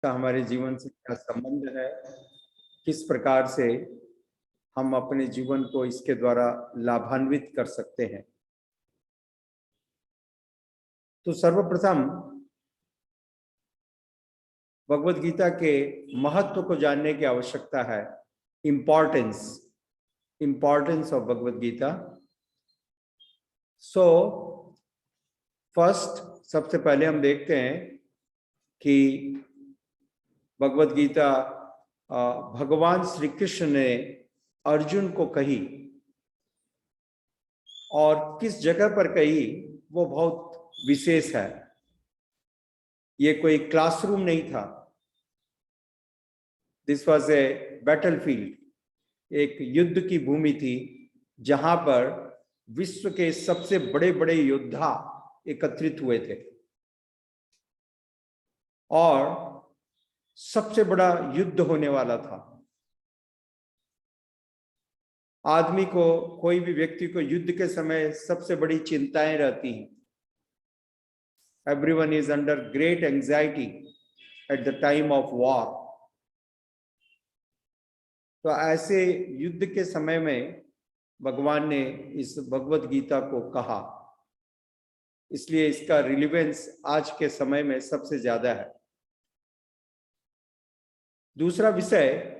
का हमारे जीवन से क्या संबंध है, किस प्रकार से हम अपने जीवन को इसके द्वारा लाभान्वित कर सकते हैं। तो सर्वप्रथम भगवत गीता के महत्व को जानने की आवश्यकता है। Importance of Bhagwat Gita. So first, सबसे पहले हम देखते हैं कि भगवत गीता भगवान श्री कृष्ण ने अर्जुन को कही और किस जगह पर कही वो बहुत विशेष है। ये कोई क्लासरूम नहीं था। दिस वॉज ए बैटलफील्ड, एक युद्ध की भूमि थी जहां पर विश्व के सबसे बड़े बड़े योद्धा एकत्रित हुए थे और सबसे बड़ा युद्ध होने वाला था। आदमी को, कोई भी व्यक्ति को युद्ध के समय सबसे बड़ी चिंताएं रहती हैं। Everyone is under great anxiety at the time of war. तो ऐसे युद्ध के समय में भगवान ने इस भगवत गीता को कहा, इसलिए इसका रिलेवेंस आज के समय में सबसे ज्यादा है। दूसरा विषय,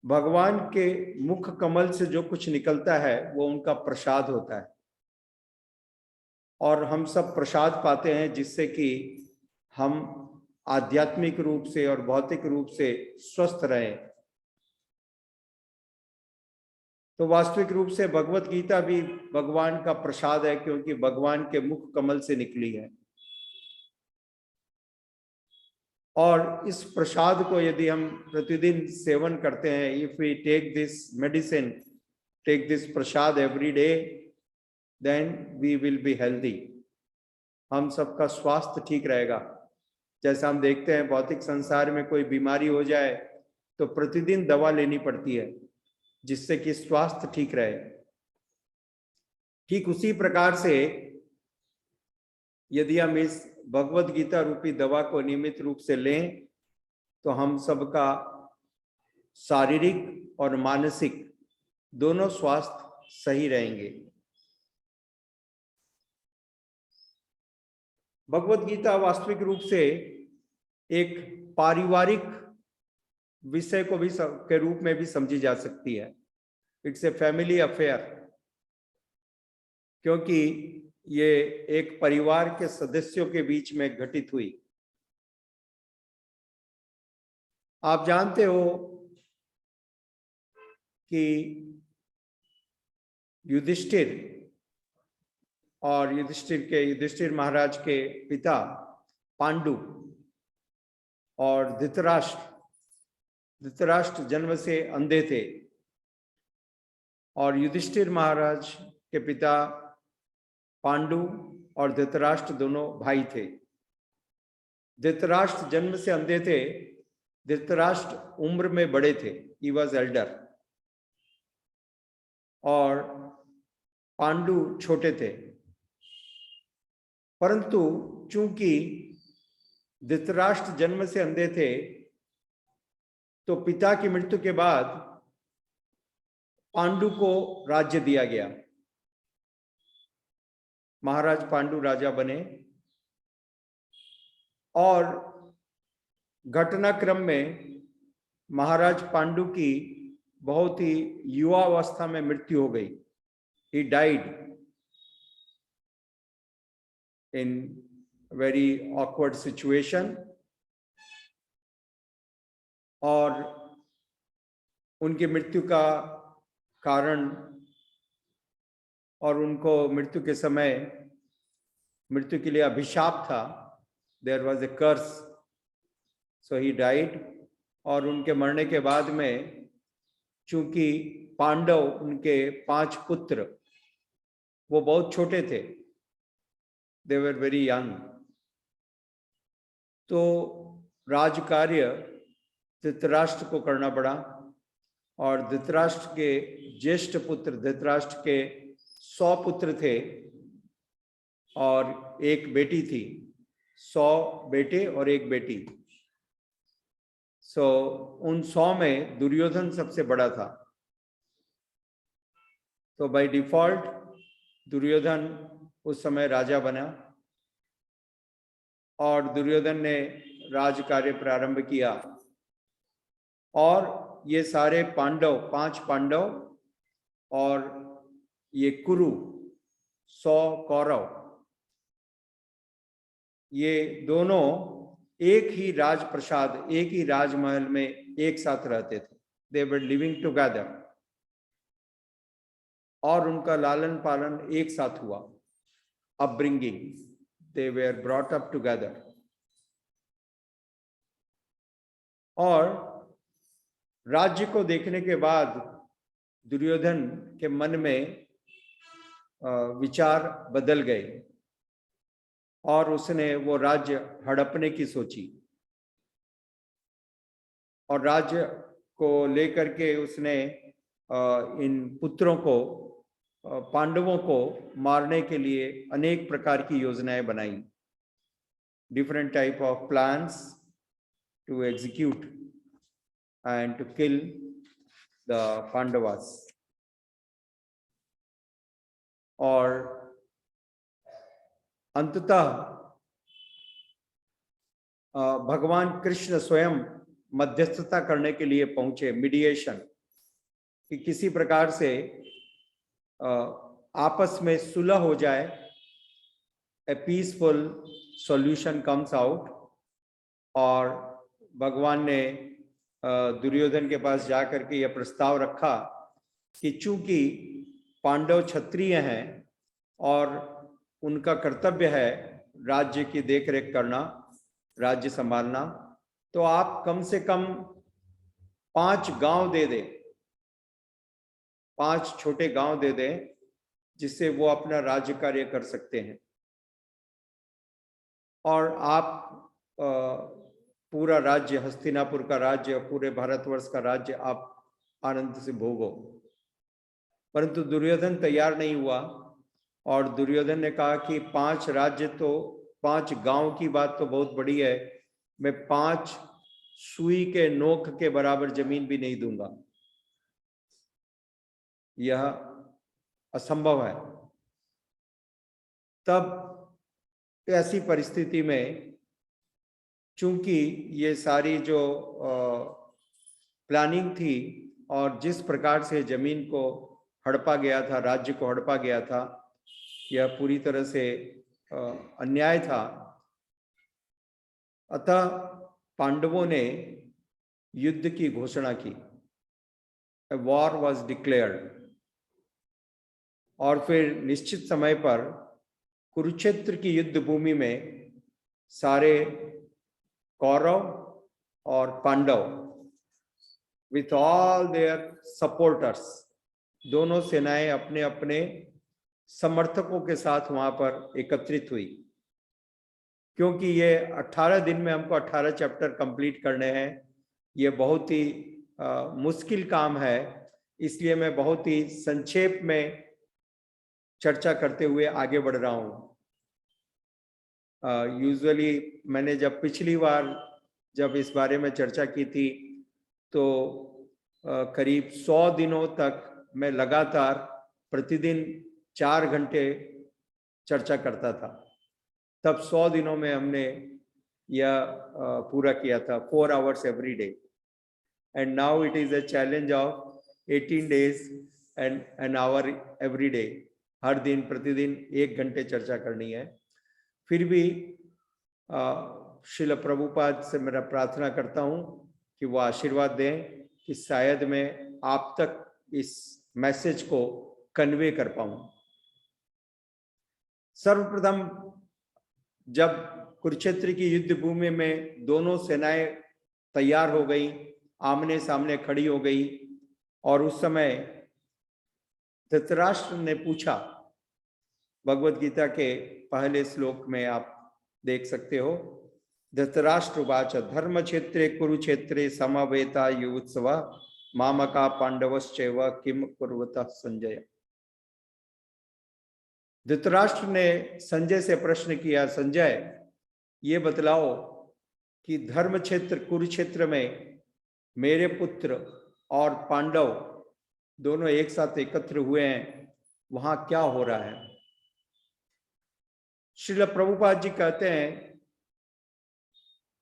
भगवान के मुख कमल से जो कुछ निकलता है वो उनका प्रसाद होता है और हम सब प्रसाद पाते हैं जिससे कि हम आध्यात्मिक रूप से और भौतिक रूप से स्वस्थ रहें। तो वास्तविक रूप से भगवत गीता भी भगवान का प्रसाद है, क्योंकि भगवान के मुख कमल से निकली है। और इस प्रसाद को यदि हम प्रतिदिन सेवन करते हैं, if we take this medicine, take this prasad every day, then we will be healthy. हम सबका स्वास्थ्य ठीक रहेगा। जैसा हम देखते हैं भौतिक संसार में कोई बीमारी हो जाए तो प्रतिदिन दवा लेनी पड़ती है जिससे कि स्वास्थ्य ठीक रहे। ठीक उसी प्रकार से यदि हम इस भगवत गीता रूपी दवा को नियमित रूप से लें तो हम सबका शारीरिक और मानसिक दोनों स्वास्थ्य सही रहेंगे। भगवत गीता वास्तविक रूप से एक पारिवारिक विषय को भी के रूप में भी समझी जा सकती है। इट्स ए फैमिली अफेयर, क्योंकि ये एक परिवार के सदस्यों के बीच में घटित हुई। आप जानते हो कि युधिष्ठिर महाराज के पिता पांडु और धृतराष्ट्र जन्म से अंधे थे और युधिष्ठिर महाराज के पिता पांडु और धृतराष्ट्र दोनों भाई थे। धृतराष्ट्र जन्म से अंधे थे, धृतराष्ट्र उम्र में बड़े थे, ही वॉज एल्डर, और पांडु छोटे थे। परंतु चूंकि धृतराष्ट्र जन्म से अंधे थे तो पिता की मृत्यु के बाद पांडु को राज्य दिया गया। महाराज पांडु राजा बने और घटनाक्रम में महाराज पांडु की बहुत ही युवा अवस्था में मृत्यु हो गई। He died in very awkward situation और उनकी मृत्यु का कारण और उनको मृत्यु के समय मृत्यु के लिए अभिशाप था। There was a curse, so he died। और उनके मरने के बाद में चूंकि पांडव, उनके 5 पुत्र, वो बहुत छोटे थे, they were very young, तो राज कार्य धृतराष्ट्र को करना पड़ा। और धृतराष्ट्र के ज्येष्ठ पुत्र, धृतराष्ट्र के 100 पुत्र थे और एक बेटी थी। 100 बेटे और एक बेटी। सो उन 100 में दुर्योधन सबसे बड़ा था। तो बाय डिफॉल्ट दुर्योधन उस समय राजा बना और दुर्योधन ने राज कार्य प्रारंभ किया। और ये सारे पांडव, 5 पांडव और ये कुरु 100 कौरव, ये दोनों एक ही राजप्रसाद, एक ही राजमहल में एक साथ रहते थे। दे वर लिविंग टुगेदर और उनका लालन पालन एक साथ हुआ। Upbringing, they were brought up together. और राज्य को देखने के बाद दुर्योधन के मन में विचार बदल गए और उसने वो राज्य हड़पने की सोची। और राज्य को लेकर के उसने इन पुत्रों को, पांडवों को मारने के लिए अनेक प्रकार की योजनाएं बनाई। Different type of plans to execute and to kill the Pandavas. और अंततः भगवान कृष्ण स्वयं मध्यस्थता करने के लिए पहुंचे, मीडिएशन, कि किसी प्रकार से आपस में सुलह हो जाए, ए पीसफुल सॉल्यूशन कम्स आउट। और भगवान ने दुर्योधन के पास जाकर के यह प्रस्ताव रखा कि चूंकि पांडव क्षत्रिय हैं और उनका कर्तव्य है राज्य की देखरेख करना, राज्य संभालना, तो आप कम से कम 5 गांव दे दें, 5 छोटे गांव दे दें, जिससे वो अपना राज्य कार्य कर सकते हैं। और आप पूरा राज्य, हस्तिनापुर का राज्य, पूरे भारतवर्ष का राज्य आप आनंद से भोगो। परंतु दुर्योधन तैयार नहीं हुआ और दुर्योधन ने कहा कि 5 राज्य तो, 5 गांव की बात तो बहुत बड़ी है, मैं 5 सुई के नोक के बराबर जमीन भी नहीं दूंगा, यह असंभव है। तब ऐसी परिस्थिति में चूंकि ये सारी जो प्लानिंग थी और जिस प्रकार से जमीन को हड़पा गया था, राज्य को हड़पा गया था, यह पूरी तरह से अन्याय था। अतः पांडवों ने युद्ध की घोषणा की, ए वॉर वॉज डिक्लेयर्ड। और फिर निश्चित समय पर कुरुक्षेत्र की युद्ध भूमि में सारे कौरव और Pandav with all their supporters, दोनों सेनाएं अपने अपने समर्थकों के साथ वहां पर एकत्रित हुई। क्योंकि ये 18 दिन में हमको 18 चैप्टर कंप्लीट करने हैं, ये बहुत ही मुश्किल काम है, इसलिए मैं बहुत ही संक्षेप में चर्चा करते हुए आगे बढ़ रहा हूँ। यूजुअली मैंने जब पिछली बार जब इस बारे में चर्चा की थी तो करीब 100 दिनों तक मैं लगातार प्रतिदिन 4 घंटे चर्चा करता था। तब 100 दिनों में हमने यह पूरा किया था, 4 hours every day, and now it is a challenge of 18 days and an hour every day। हर दिन प्रतिदिन 1 घंटे चर्चा करनी है। फिर भी श्रील प्रभुपाद से मेरा प्रार्थना करता हूँ कि वो आशीर्वाद दें कि शायद मैं आप तक इस मैसेज को कन्वे कर पाऊँ। सर्वप्रथम जब कुरुक्षेत्र की युद्ध भूमि में दोनों सेनाएं तैयार हो गई, आमने सामने खड़ी हो गई, और उस समय धृतराष्ट्र ने पूछा, भगवत गीता के पहले श्लोक में आप देख सकते हो, धृतराष्ट्र उवाच धर्म क्षेत्रे कुरुक्षेत्रे समवेता युत्सव मामका पांडवश्चैव किम कुर्वतः संजय। धृतराष्ट्र ने संजय से प्रश्न किया, संजय ये बतलाओ कि धर्म क्षेत्र कुरुक्षेत्र में मेरे पुत्र और पांडव दोनों एक साथ एकत्र हुए हैं, वहां क्या हो रहा है। श्रील प्रभुपाद जी कहते हैं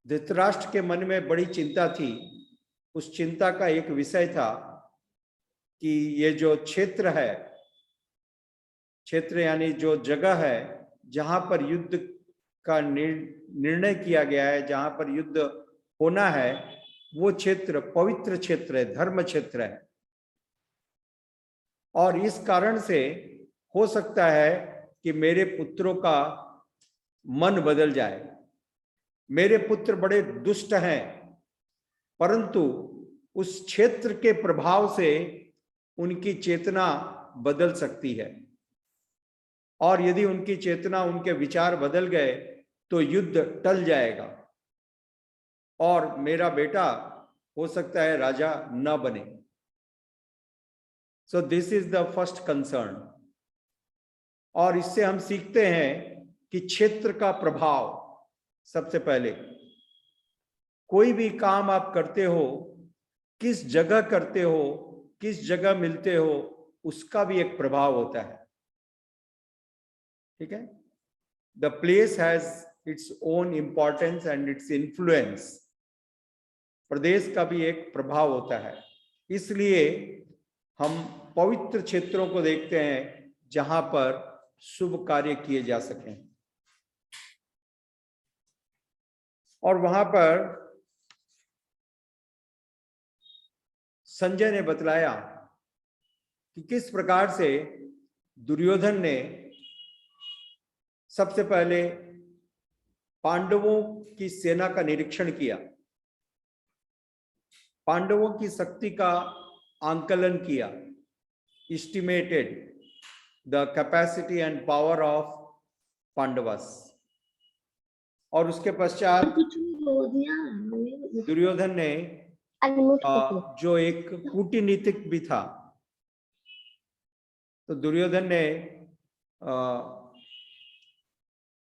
धृतराष्ट्र के मन में बड़ी चिंता थी। उस चिंता का एक विषय था कि ये जो क्षेत्र है, क्षेत्र यानी जो जगह है जहां पर युद्ध का निर्णय किया गया है, जहां पर युद्ध होना है, वो क्षेत्र पवित्र क्षेत्र है, धर्म क्षेत्र है। और इस कारण से हो सकता है कि मेरे पुत्रों का मन बदल जाए। मेरे पुत्र बड़े दुष्ट हैं, परंतु उस क्षेत्र के प्रभाव से उनकी चेतना बदल सकती है, और यदि उनकी चेतना, उनके विचार बदल गए तो युद्ध टल जाएगा और मेरा बेटा हो सकता है राजा न बने। So this is the first concern. और इससे हम सीखते हैं कि क्षेत्र का प्रभाव, सबसे पहले कोई भी काम आप करते हो, किस जगह करते हो, किस जगह मिलते हो, उसका भी एक प्रभाव होता है। ठीक है, the place has its own importance and its influence. प्रदेश का भी एक प्रभाव होता है। इसलिए हम पवित्र क्षेत्रों को देखते हैं जहां पर शुभ कार्य किए जा सकें। और वहां पर संजय ने बतलाया कि किस प्रकार से दुर्योधन ने सबसे पहले पांडवों की सेना का निरीक्षण किया, पांडवों की शक्ति का आंकलन किया, estimated the capacity and power of Pandavas. और उसके पश्चात दुर्योधन ने जो एक कूटनीतिक भी था, तो दुर्योधन ने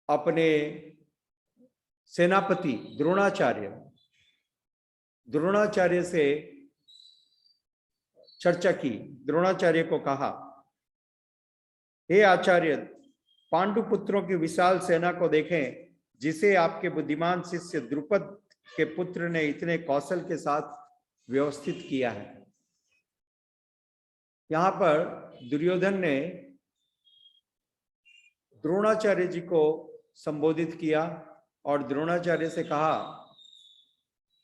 अपने सेनापति द्रोणाचार्य से चर्चा की। द्रोणाचार्य को कहा, हे आचार्य, पांडु पुत्रों की विशाल सेना को देखें, जिसे आपके बुद्धिमान शिष्य द्रुपद के पुत्र ने इतने कौशल के साथ व्यवस्थित किया है। यहां पर दुर्योधन ने द्रोणाचार्य जी को संबोधित किया और द्रोणाचार्य से कहा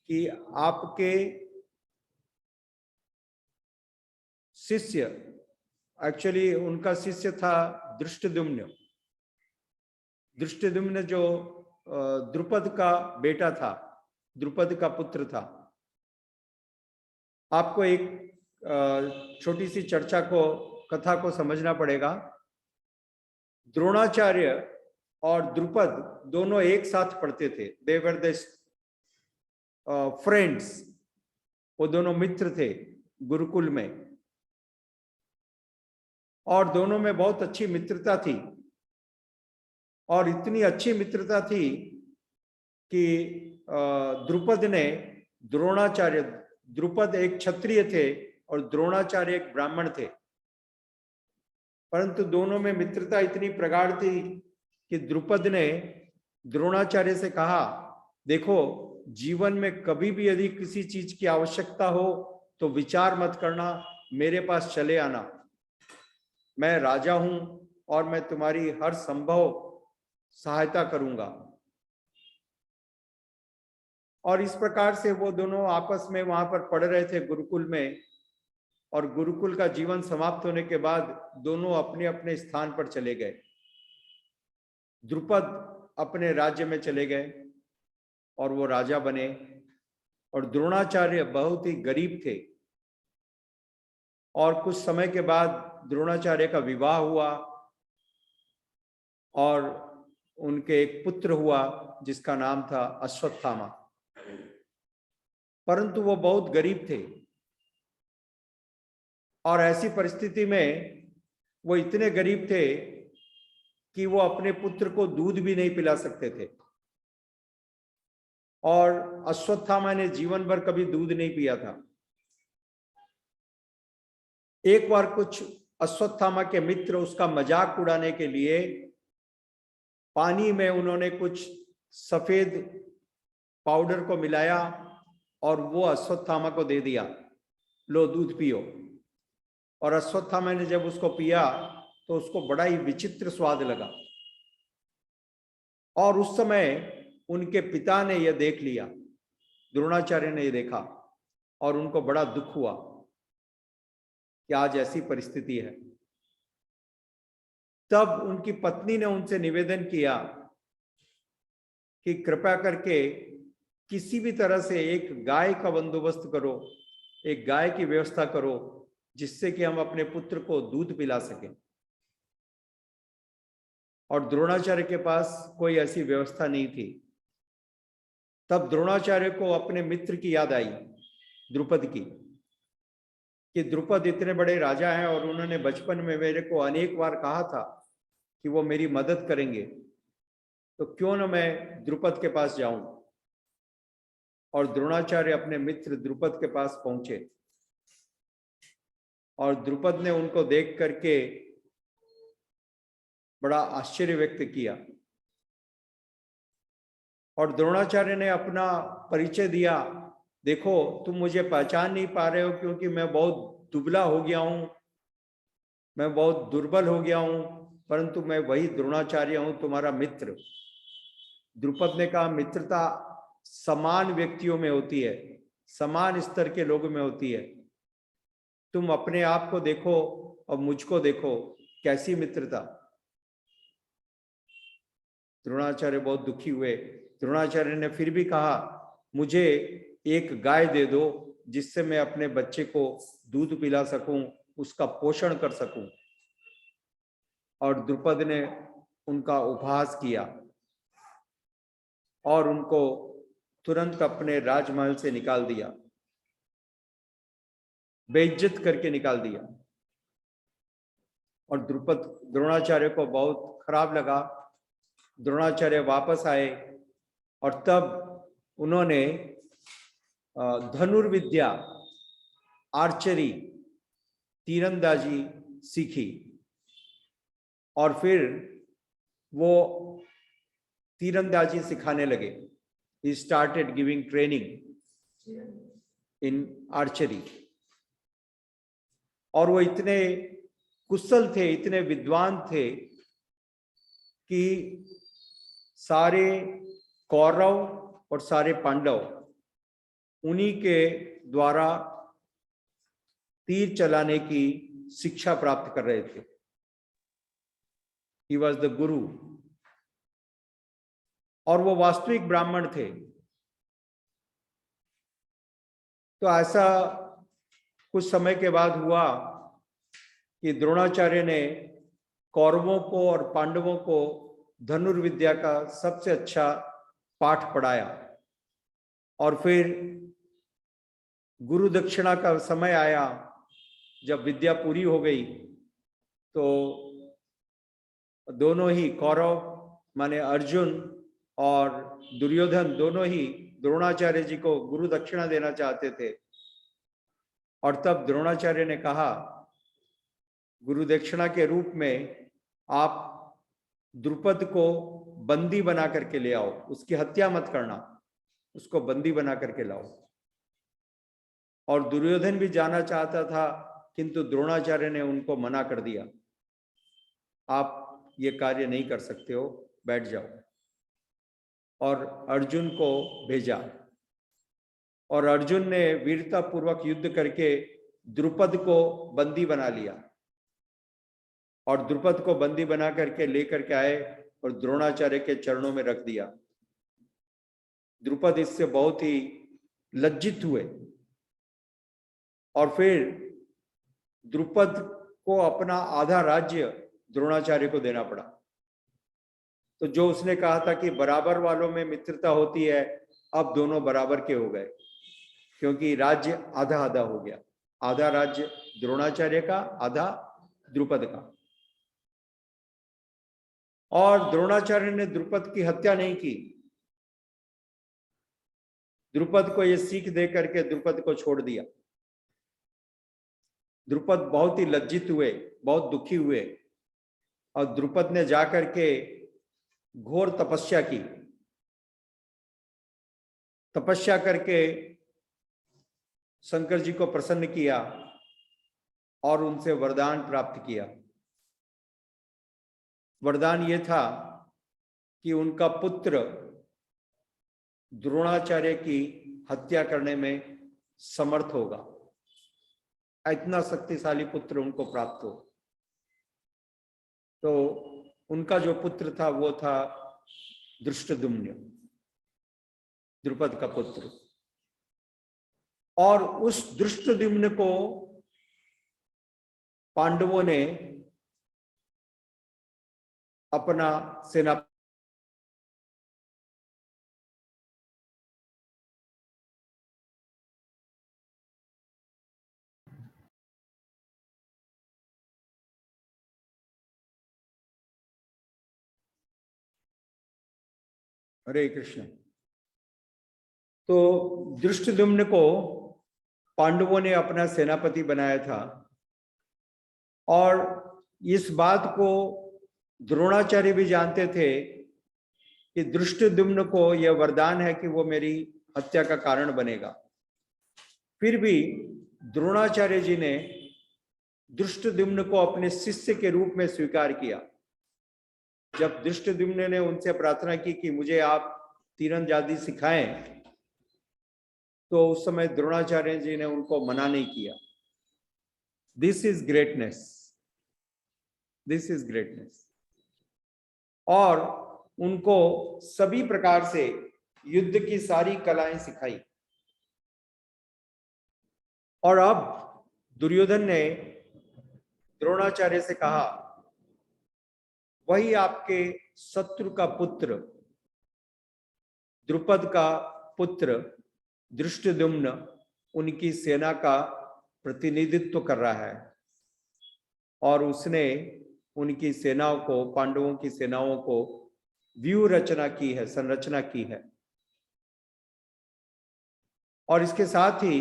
कि आपके शिष्य, एक्चुअली उनका शिष्य था दृष्टद्युम्न। दृष्टद्युम्न जो द्रुपद का बेटा था, द्रुपद का पुत्र था। आपको एक छोटी सी कथा को समझना पड़ेगा। द्रोणाचार्य और द्रुपद दोनों एक साथ पढ़ते थे। दे वर द फ्रेंड्स, वो दोनों मित्र थे गुरुकुल में, और दोनों में बहुत अच्छी मित्रता थी। और इतनी अच्छी मित्रता थी कि द्रुपद ने द्रुपद एक क्षत्रिय थे और द्रोणाचार्य एक ब्राह्मण थे, परंतु दोनों में मित्रता इतनी प्रगाढ़ थी कि द्रुपद ने द्रोणाचार्य से कहा, देखो, जीवन में कभी भी यदि किसी चीज की आवश्यकता हो तो विचार मत करना, मेरे पास चले आना। मैं राजा हूं और मैं तुम्हारी हर संभव सहायता करूंगा। और इस प्रकार से वो दोनों आपस में वहां पर पढ़ रहे थे गुरुकुल में, और गुरुकुल का जीवन समाप्त होने के बाद दोनों अपने अपने स्थान पर चले गए। द्रुपद अपने राज्य में चले गए और वो राजा बने, और द्रोणाचार्य बहुत ही गरीब थे। और कुछ समय के बाद द्रोणाचार्य का विवाह हुआ और उनके एक पुत्र हुआ जिसका नाम था अश्वत्थामा। परंतु वो बहुत गरीब थे, और ऐसी परिस्थिति में वो इतने गरीब थे कि वो अपने पुत्र को दूध भी नहीं पिला सकते थे। और अश्वत्थामा ने जीवन भर कभी दूध नहीं पिया था। एक बार कुछ अश्वत्थामा के मित्र उसका मजाक उड़ाने के लिए पानी में उन्होंने कुछ सफेद पाउडर को मिलाया और वो अश्वत्थामा को दे दिया, लो दूध पियो। और अश्वत्थामा ने जब उसको पिया तो उसको बड़ा ही विचित्र स्वाद लगा। और उस समय उनके पिता ने यह देख लिया, द्रोणाचार्य ने यह देखा और उनको बड़ा दुख हुआ कि आज ऐसी परिस्थिति है। तब उनकी पत्नी ने उनसे निवेदन किया कि कृपया करके किसी भी तरह से एक गाय का बंदोबस्त करो, एक गाय की व्यवस्था करो जिससे कि हम अपने पुत्र को दूध पिला सकें। और द्रोणाचार्य के पास कोई ऐसी व्यवस्था नहीं थी। तब द्रोणाचार्य को अपने मित्र की याद आई, द्रुपद की, कि द्रुपद इतने बड़े राजा हैं और उन्होंने बचपन में मेरे को अनेक बार कहा था कि वो मेरी मदद करेंगे, तो क्यों न मैं द्रुपद के पास जाऊं। और द्रोणाचार्य अपने मित्र द्रुपद के पास पहुंचे और द्रुपद ने उनको देख करके बड़ा आश्चर्य व्यक्त किया। और द्रोणाचार्य ने अपना परिचय दिया, देखो तुम मुझे पहचान नहीं पा रहे हो क्योंकि मैं बहुत दुबला हो गया हूं, मैं बहुत दुर्बल हो गया हूं, परंतु मैं वही द्रोणाचार्य हूं, तुम्हारा मित्र। द्रुपद ने कहा, मित्रता समान व्यक्तियों में होती है, समान स्तर के लोगों में होती है। तुम अपने आप को देखो और मुझको देखो, कैसी मित्रता। द्रोणाचार्य बहुत दुखी हुए। द्रोणाचार्य ने फिर भी कहा, मुझे एक गाय दे दो जिससे मैं अपने बच्चे को दूध पिला सकूं, उसका पोषण कर सकूं। और द्रुपद ने उनका उपहास किया और उनको तुरंत अपने राजमहल से निकाल दिया, बेइज्जत करके निकाल दिया। और द्रोणाचार्य को बहुत खराब लगा। द्रोणाचार्य वापस आए और तब उन्होंने धनुर्विद्या, आर्चरी, तीरंदाजी सीखी और फिर वो तीरंदाजी सिखाने लगे। He started giving training in archery। और वो इतने कुशल थे, इतने विद्वान थे कि सारे कौरव और सारे पांडव उन्हीं के द्वारा तीर चलाने की शिक्षा प्राप्त कर रहे थे। He was the guru। और वो वास्तविक ब्राह्मण थे। तो ऐसा कुछ समय के बाद हुआ कि द्रोणाचार्य ने कौरवों को और पांडवों को धनुर्विद्या का सबसे अच्छा पाठ पढ़ाया। और फिर गुरु दक्षिणा का समय आया, जब विद्या पूरी हो गई तो दोनों ही कौरव माने अर्जुन और दुर्योधन दोनों ही द्रोणाचार्य जी को गुरु दक्षिणा देना चाहते थे। और तब द्रोणाचार्य ने कहा, गुरु दक्षिणा के रूप में आप द्रुपद को बंदी बना करके ले आओ, उसकी हत्या मत करना, उसको बंदी बना करके लाओ। और दुर्योधन भी जाना चाहता था किंतु द्रोणाचार्य ने उनको मना कर दिया, आप ये कार्य नहीं कर सकते हो, बैठ जाओ। और अर्जुन को भेजा और अर्जुन ने वीरता पूर्वक युद्ध करके द्रुपद को बंदी बना लिया और द्रुपद को बंदी बना करके लेकर के आए और द्रोणाचार्य के चरणों में रख दिया। द्रुपद इससे बहुत ही लज्जित हुए और फिर द्रुपद को अपना आधा राज्य द्रोणाचार्य को देना पड़ा। तो जो उसने कहा था कि बराबर वालों में मित्रता होती है, अब दोनों बराबर के हो गए, क्योंकि राज्य आधा आधा हो गया, आधा राज्य द्रोणाचार्य का, आधा द्रुपद का। और द्रोणाचार्य ने द्रुपद की हत्या नहीं की, द्रुपद को ये सीख दे करके द्रुपद को छोड़ दिया। द्रुपद बहुत ही लज्जित हुए, बहुत दुखी हुए, और द्रुपद ने जाकर के घोर तपस्या की। तपस्या करके शंकर जी को प्रसन्न किया और उनसे वरदान प्राप्त किया। वरदान ये था कि उनका पुत्र द्रोणाचार्य की हत्या करने में समर्थ होगा। इतना शक्तिशाली पुत्र उनको प्राप्त हो। तो उनका जो पुत्र था वो था धृष्टद्युम्न, द्रुपद का पुत्र। और उस धृष्टद्युम्न को पांडवों ने अपना सेना हरे कृष्ण। तो धृष्टद्युम्न को पांडवों ने अपना सेनापति बनाया था, और इस बात को द्रोणाचार्य भी जानते थे कि धृष्टद्युम्न को यह वरदान है कि वो मेरी हत्या का कारण बनेगा। फिर भी द्रोणाचार्य जी ने धृष्टद्युम्न को अपने शिष्य के रूप में स्वीकार किया। जब धृष्टद्युम्न ने उनसे प्रार्थना की कि मुझे आप तीरंदाजी सिखाएं, तो उस समय द्रोणाचार्य जी ने उनको मना नहीं किया। This is greatness, this is greatness. और उनको सभी प्रकार से युद्ध की सारी कलाएं सिखाई। और अब दुर्योधन ने द्रोणाचार्य से कहा, वही आपके शत्रु का पुत्र, द्रुपद का पुत्र धृष्टद्युम्न उनकी सेना का प्रतिनिधित्व कर रहा है, और उसने उनकी सेनाओं को, पांडवों की सेनाओं को व्यूह रचना की है, संरचना की है। और इसके साथ ही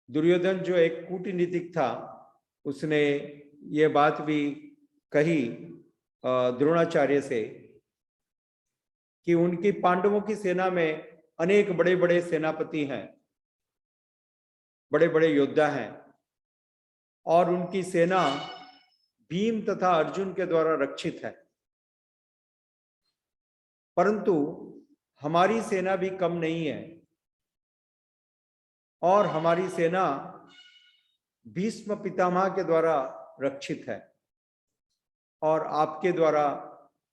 दुर्योधन जो एक कूटनीतिक था, उसने ये बात भी कही द्रोणाचार्य से कि उनकी पांडवों की सेना में अनेक बड़े बड़े सेनापति हैं, बड़े बड़े योद्धा हैं, और उनकी सेना भीम तथा अर्जुन के द्वारा रक्षित है। परंतु हमारी सेना भी कम नहीं है, और हमारी सेना भीष्म पितामह के द्वारा रक्षित है, और आपके द्वारा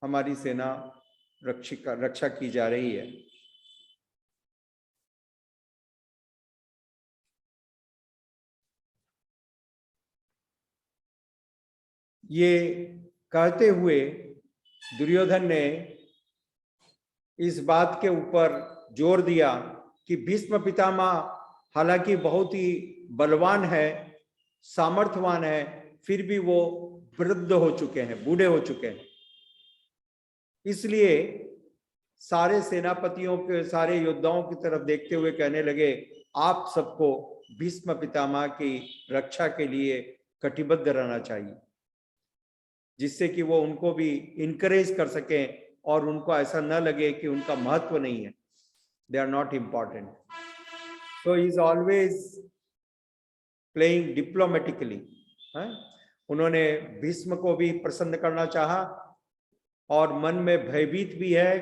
हमारी सेना रक्षा की जा रही है। ये कहते हुए दुर्योधन ने इस बात के ऊपर जोर दिया कि भीष्म पितामह हालांकि बहुत ही बलवान है, सामर्थ्यवान है, फिर भी वो वृद्ध हो चुके हैं, बूढ़े हो चुके हैं। इसलिए सारे सेनापतियों के, सारे योद्धाओं की तरफ देखते हुए कहने लगे, आप सबको भीष्म पितामह की रक्षा के लिए कटिबद्ध रहना चाहिए, जिससे कि वो उनको भी इनकरेज कर सकें और उनको ऐसा न लगे कि उनका महत्व नहीं है, they are not important. So he is always playing diplomatically. उन्होंने भीष्म को भी प्रसन्न करना चाहा, और मन में भयभीत भी है,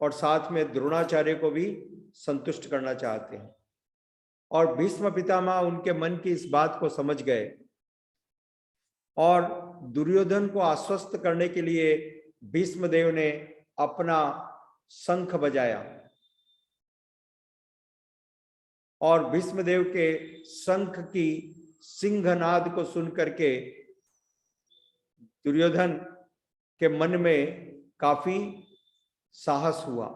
और साथ में द्रोणाचार्य को भी संतुष्ट करना चाहते हैं। और भीष्म पितामह उनके मन की इस बात को समझ गए, और दुर्योधन को आश्वस्त करने के लिए भीष्मदेव ने अपना शंख बजाया, और भीष्मदेव के शंख की सिंहनाद को सुन करके दुर्योधन के मन में काफी साहस हुआ।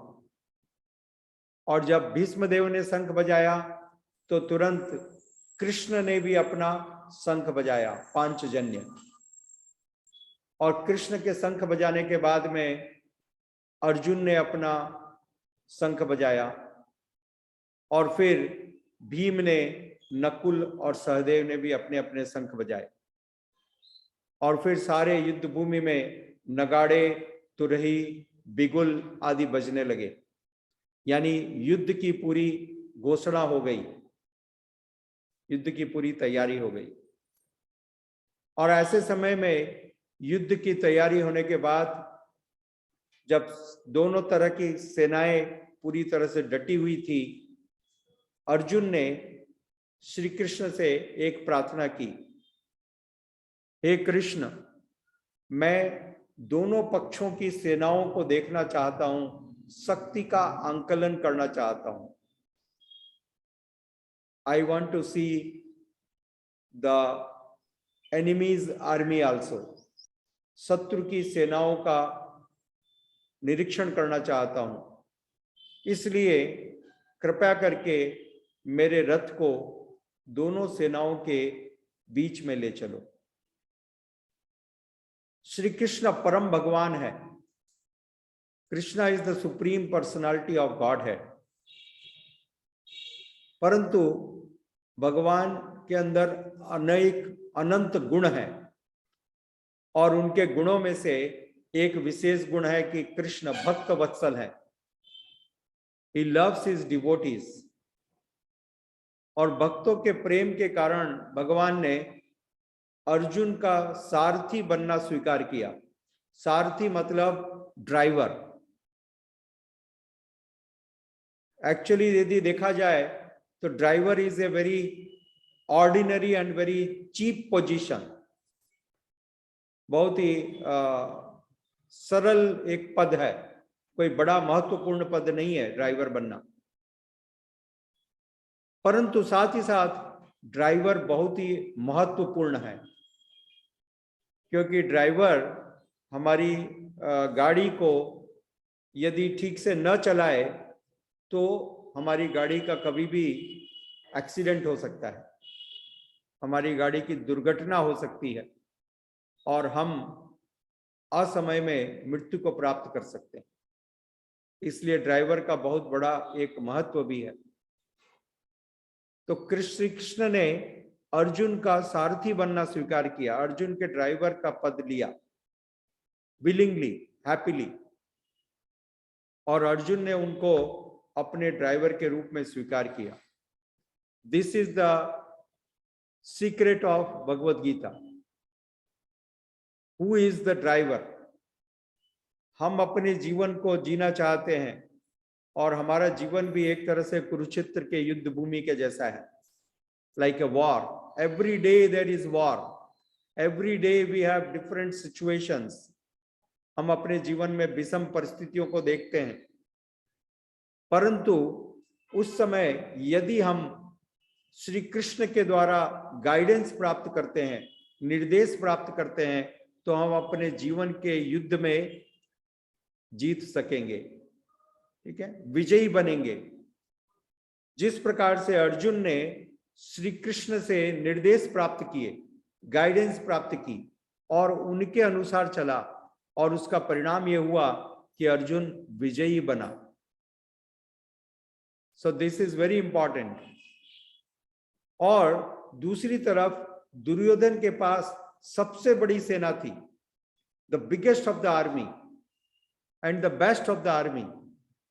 और जब भीष्मदेव ने शंख बजाया तो तुरंत कृष्ण ने भी अपना शंख बजाया, पांचजन्य। और कृष्ण के शंख बजाने के बाद में अर्जुन ने अपना शंख बजाया, और फिर भीम ने, नकुल और सहदेव ने भी अपने अपने शंख बजाए, और फिर सारे युद्ध भूमि में नगाड़े, तुरही, बिगुल आदि बजने लगे, यानी युद्ध की पूरी घोषणा हो गई, युद्ध की पूरी तैयारी हो गई। और ऐसे समय में युद्ध की तैयारी होने के बाद जब दोनों तरह की सेनाएं पूरी तरह से डटी हुई थी, अर्जुन ने श्री कृष्ण से एक प्रार्थना की, हे कृष्ण, मैं दोनों पक्षों की सेनाओं को देखना चाहता हूं, शक्ति का आंकलन करना चाहता हूं। I want to see the enemy's army also. शत्रु की सेनाओं का निरीक्षण करना चाहता हूं, इसलिए कृपया करके मेरे रथ को दोनों सेनाओं के बीच में ले चलो। श्री कृष्ण परम भगवान है। Krishna is the supreme personality of God है, परंतु भगवान के अंदर अनेक अनंत गुण हैं, और उनके गुणों में से एक विशेष गुण है कि कृष्ण भक्त वत्सल है। He loves his devotees, और भक्तों के प्रेम के कारण भगवान ने अर्जुन का सारथी बनना स्वीकार किया। सारथी मतलब ड्राइवर। एक्चुअली यदि देखा जाए तो driver is a very ordinary and very cheap position, बहुत ही सरल एक पद है, कोई बड़ा महत्वपूर्ण पद नहीं है ड्राइवर बनना। परंतु साथ ही साथ ड्राइवर बहुत ही महत्वपूर्ण है, क्योंकि ड्राइवर हमारी गाड़ी को यदि ठीक से न चलाए तो हमारी गाड़ी का कभी भी एक्सीडेंट हो सकता है, हमारी गाड़ी की दुर्घटना हो सकती है, और हम असमय में मृत्यु को प्राप्त कर सकते हैं। इसलिए ड्राइवर का बहुत बड़ा एक महत्व भी है। तो कृष्ण ने अर्जुन का सारथी बनना स्वीकार किया, अर्जुन के ड्राइवर का पद लिया विलिंगली, हैप्पीली, और अर्जुन ने उनको अपने ड्राइवर के रूप में स्वीकार किया। This is the secret of Bhagavad Gita. Who is the driver? हम अपने जीवन को जीना चाहते हैं, और हमारा जीवन भी एक तरह से कुरुक्षेत्र के युद्ध भूमि के जैसा है, like a war. Every day there is war, every day we have different situations. हम अपने जीवन में विषम परिस्थितियों को देखते हैं, परंतु उस समय यदि हम श्री कृष्ण के द्वारा गाइडेंस प्राप्त करते हैं, निर्देश प्राप्त करते हैं, तो हम अपने जीवन के युद्ध में जीत सकेंगे, ठीक है, विजयी बनेंगे। जिस प्रकार से अर्जुन ने श्री कृष्ण से निर्देश प्राप्त किए, गाइडेंस प्राप्त की, और उनके अनुसार चला, और उसका परिणाम यह हुआ कि अर्जुन विजयी बना। So this is very important. और दूसरी तरफ दुर्योधन के पास सबसे बड़ी सेना थी, the biggest of the army and the best of the army.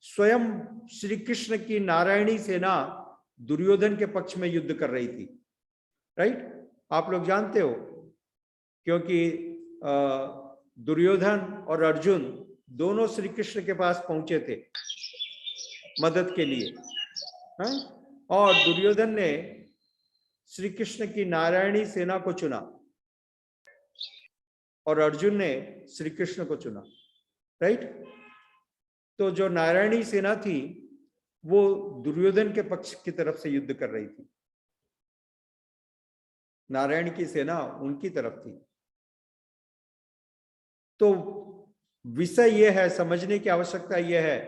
स्वयं श्री कृष्ण की नारायणी सेना दुर्योधन के पक्ष में युद्ध कर रही थी, राइट? आप लोग जानते हो, क्योंकि दुर्योधन और अर्जुन दोनों श्री कृष्ण के पास पहुंचे थे मदद के लिए, और दुर्योधन ने श्री कृष्ण की नारायणी सेना को चुना, और अर्जुन ने श्री कृष्ण को चुना, राइट? तो जो नारायणी सेना थी वो दुर्योधन के पक्ष की तरफ से युद्ध कर रही थी, नारायण की सेना उनकी तरफ थी। तो विषय यह है, समझने की आवश्यकता यह है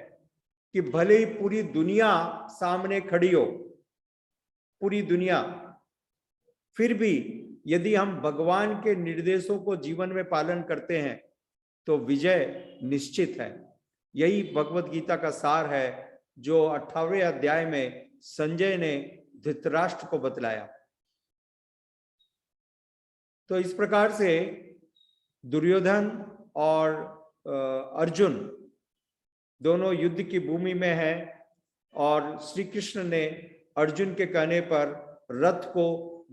कि भले ही पूरी दुनिया सामने खड़ी हो, पूरी दुनिया, फिर भी यदि हम भगवान के निर्देशों को जीवन में पालन करते हैं तो विजय निश्चित है। यही भगवत गीता का सार है, जो 18वें अध्याय में संजय ने धृतराष्ट्र को बतलाया। तो इस प्रकार से दुर्योधन और अर्जुन दोनों युद्ध की भूमि में है और श्री कृष्ण ने अर्जुन के कहने पर रथ को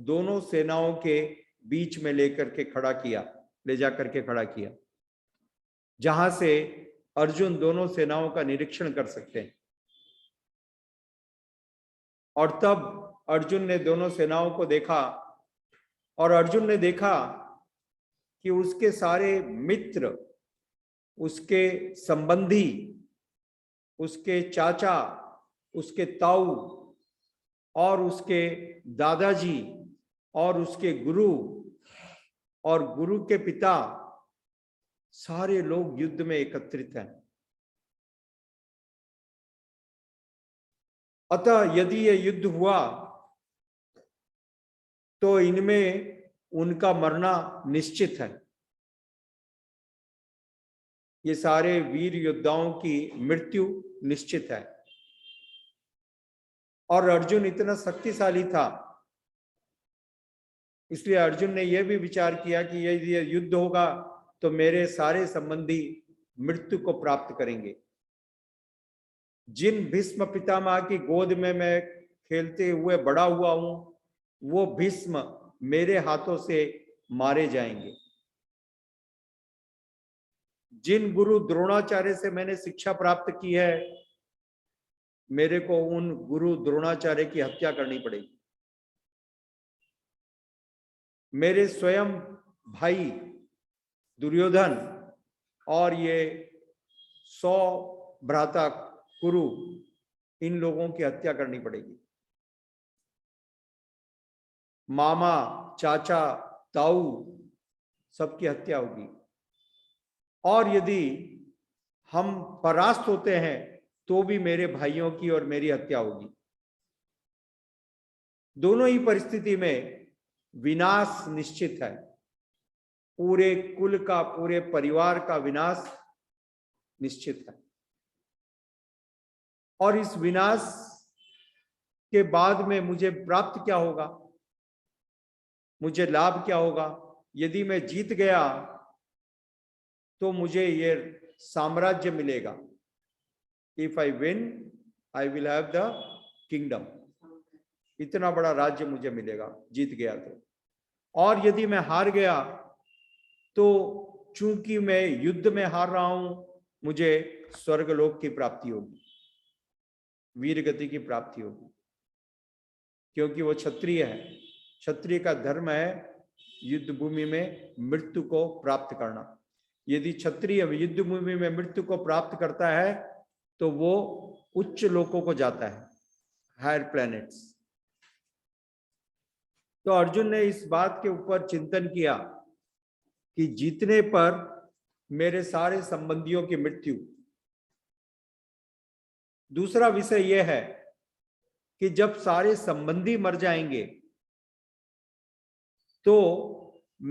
दोनों सेनाओं के बीच में लेकर के खड़ा किया, ले जाकर के खड़ा किया, जहां से अर्जुन दोनों सेनाओं का निरीक्षण कर सकते हैं। और तब अर्जुन ने दोनों सेनाओं को देखा और अर्जुन ने देखा कि उसके सारे मित्र, उसके संबंधी, उसके चाचा, उसके ताऊ और उसके दादाजी और उसके गुरु और गुरु के पिता, सारे लोग युद्ध में एकत्रित हैं। अतः यदि ये युद्ध हुआ तो इनमें उनका मरना निश्चित है। ये सारे वीर योद्धाओं की मृत्यु निश्चित है। और अर्जुन इतना शक्तिशाली था, इसलिए अर्जुन ने यह भी विचार किया कि यदि ये युद्ध होगा तो मेरे सारे संबंधी मृत्यु को प्राप्त करेंगे। जिन भीष्म पितामह की गोद में मैं खेलते हुए बड़ा हुआ हूं, वो भीष्म मेरे हाथों से मारे जाएंगे। जिन गुरु द्रोणाचार्य से मैंने शिक्षा प्राप्त की है, मेरे को उन गुरु द्रोणाचार्य की हत्या करनी पड़ेगी। मेरे स्वयं भाई दुर्योधन और ये 100 भ्राता कुरु, इन लोगों की हत्या करनी पड़ेगी। मामा, चाचा, ताऊ, सबकी हत्या होगी। और यदि हम परास्त होते हैं तो भी मेरे भाइयों की और मेरी हत्या होगी। दोनों ही परिस्थिति में विनाश निश्चित है। पूरे कुल का, पूरे परिवार का विनाश निश्चित है। और इस विनाश के बाद में मुझे प्राप्त क्या होगा, मुझे लाभ क्या होगा? यदि मैं जीत गया तो मुझे ये साम्राज्य मिलेगा। If I win I will have the kingdom. इतना बड़ा राज्य मुझे मिलेगा जीत गया तो। और यदि मैं हार गया तो चूंकि मैं युद्ध में हार रहा हूं, मुझे स्वर्गलोक की प्राप्ति होगी, वीर गति की प्राप्ति होगी, क्योंकि वो क्षत्रिय है। क्षत्रिय का धर्म है युद्ध भूमि में मृत्यु को प्राप्त करना। यदि क्षत्रिय युद्ध भूमि में मृत्यु को प्राप्त करता है तो वो उच्च लोकों को जाता है, हायर प्लैनेट्स। तो अर्जुन ने इस बात के ऊपर चिंतन किया कि जीतने पर मेरे सारे संबंधियों की मृत्यु। दूसरा विषय यह है कि जब सारे संबंधी मर जाएंगे तो